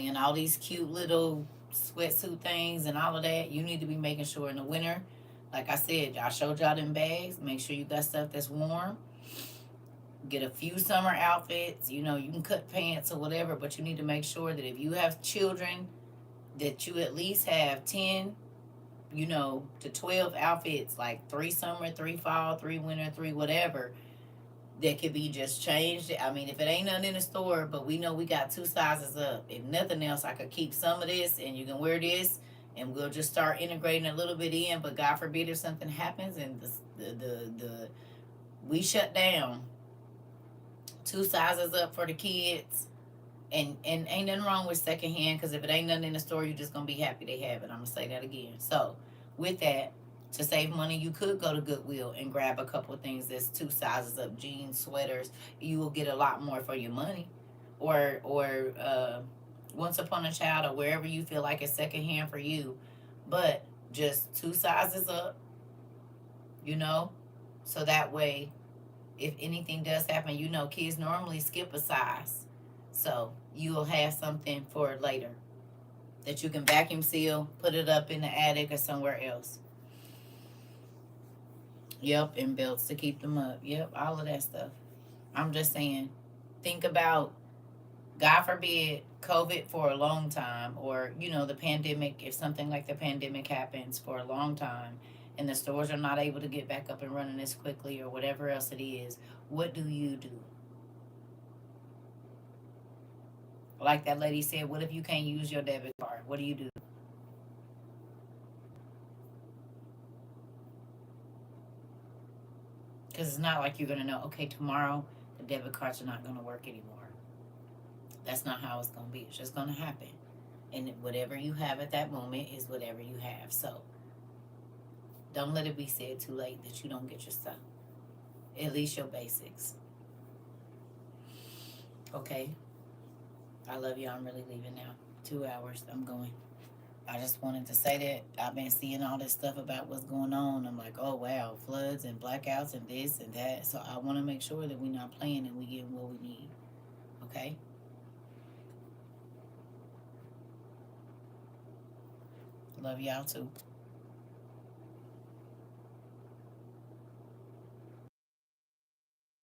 A: And all these cute little sweatsuit things and all of that, you need to be making sure in the winter, like I said, I showed y'all them bags. Make sure you got stuff that's warm. Get a few summer outfits. You can cut pants or whatever, but you need to make sure that if you have children, that you at least have 10, to 12 outfits, like 3 summer, 3 fall, 3 winter, 3 whatever, that could be just changed. If it ain't nothing in the store, but we know we got 2 sizes up. If nothing else, I could keep some of this and you can wear this, and we'll just start integrating a little bit in. But God forbid if something happens and the we shut down, 2 sizes up for the kids. And ain't nothing wrong with secondhand, because if it ain't nothing in the store, you're just gonna be happy they have it. I'm gonna say that again. So with that, To save money, you could go to Goodwill and grab a couple of things that's 2 sizes up, jeans, sweaters. You will get a lot more for your money. Or Once Upon a Child, or wherever you feel like it's secondhand for you. But just 2 sizes up, you know? So that way, if anything does happen, kids normally skip a size. So you'll have something for later that you can vacuum seal, put it up in the attic or somewhere else. Yep, and belts to keep them up. Yep, all of that stuff. I'm just saying, think about, God forbid, COVID for a long time, or, the pandemic, if something like the pandemic happens for a long time and the stores are not able to get back up and running as quickly or whatever else it is, what do you do? Like that lady said, what if you can't use your debit card? What do you do? Because it's not like you're going to know, okay, tomorrow the debit cards are not going to work anymore. That's not how it's going to be. It's just going to happen. And whatever you have at that moment is whatever you have. So don't let it be said too late that you don't get your stuff. At least your basics. Okay. I love you. I'm really leaving now. 2 hours. I'm going. I just wanted to say that I've been seeing all this stuff about what's going on. I'm like, oh, wow, floods and blackouts and this and that. So I want to make sure that we're not playing and we get what we need. Okay? Love y'all too.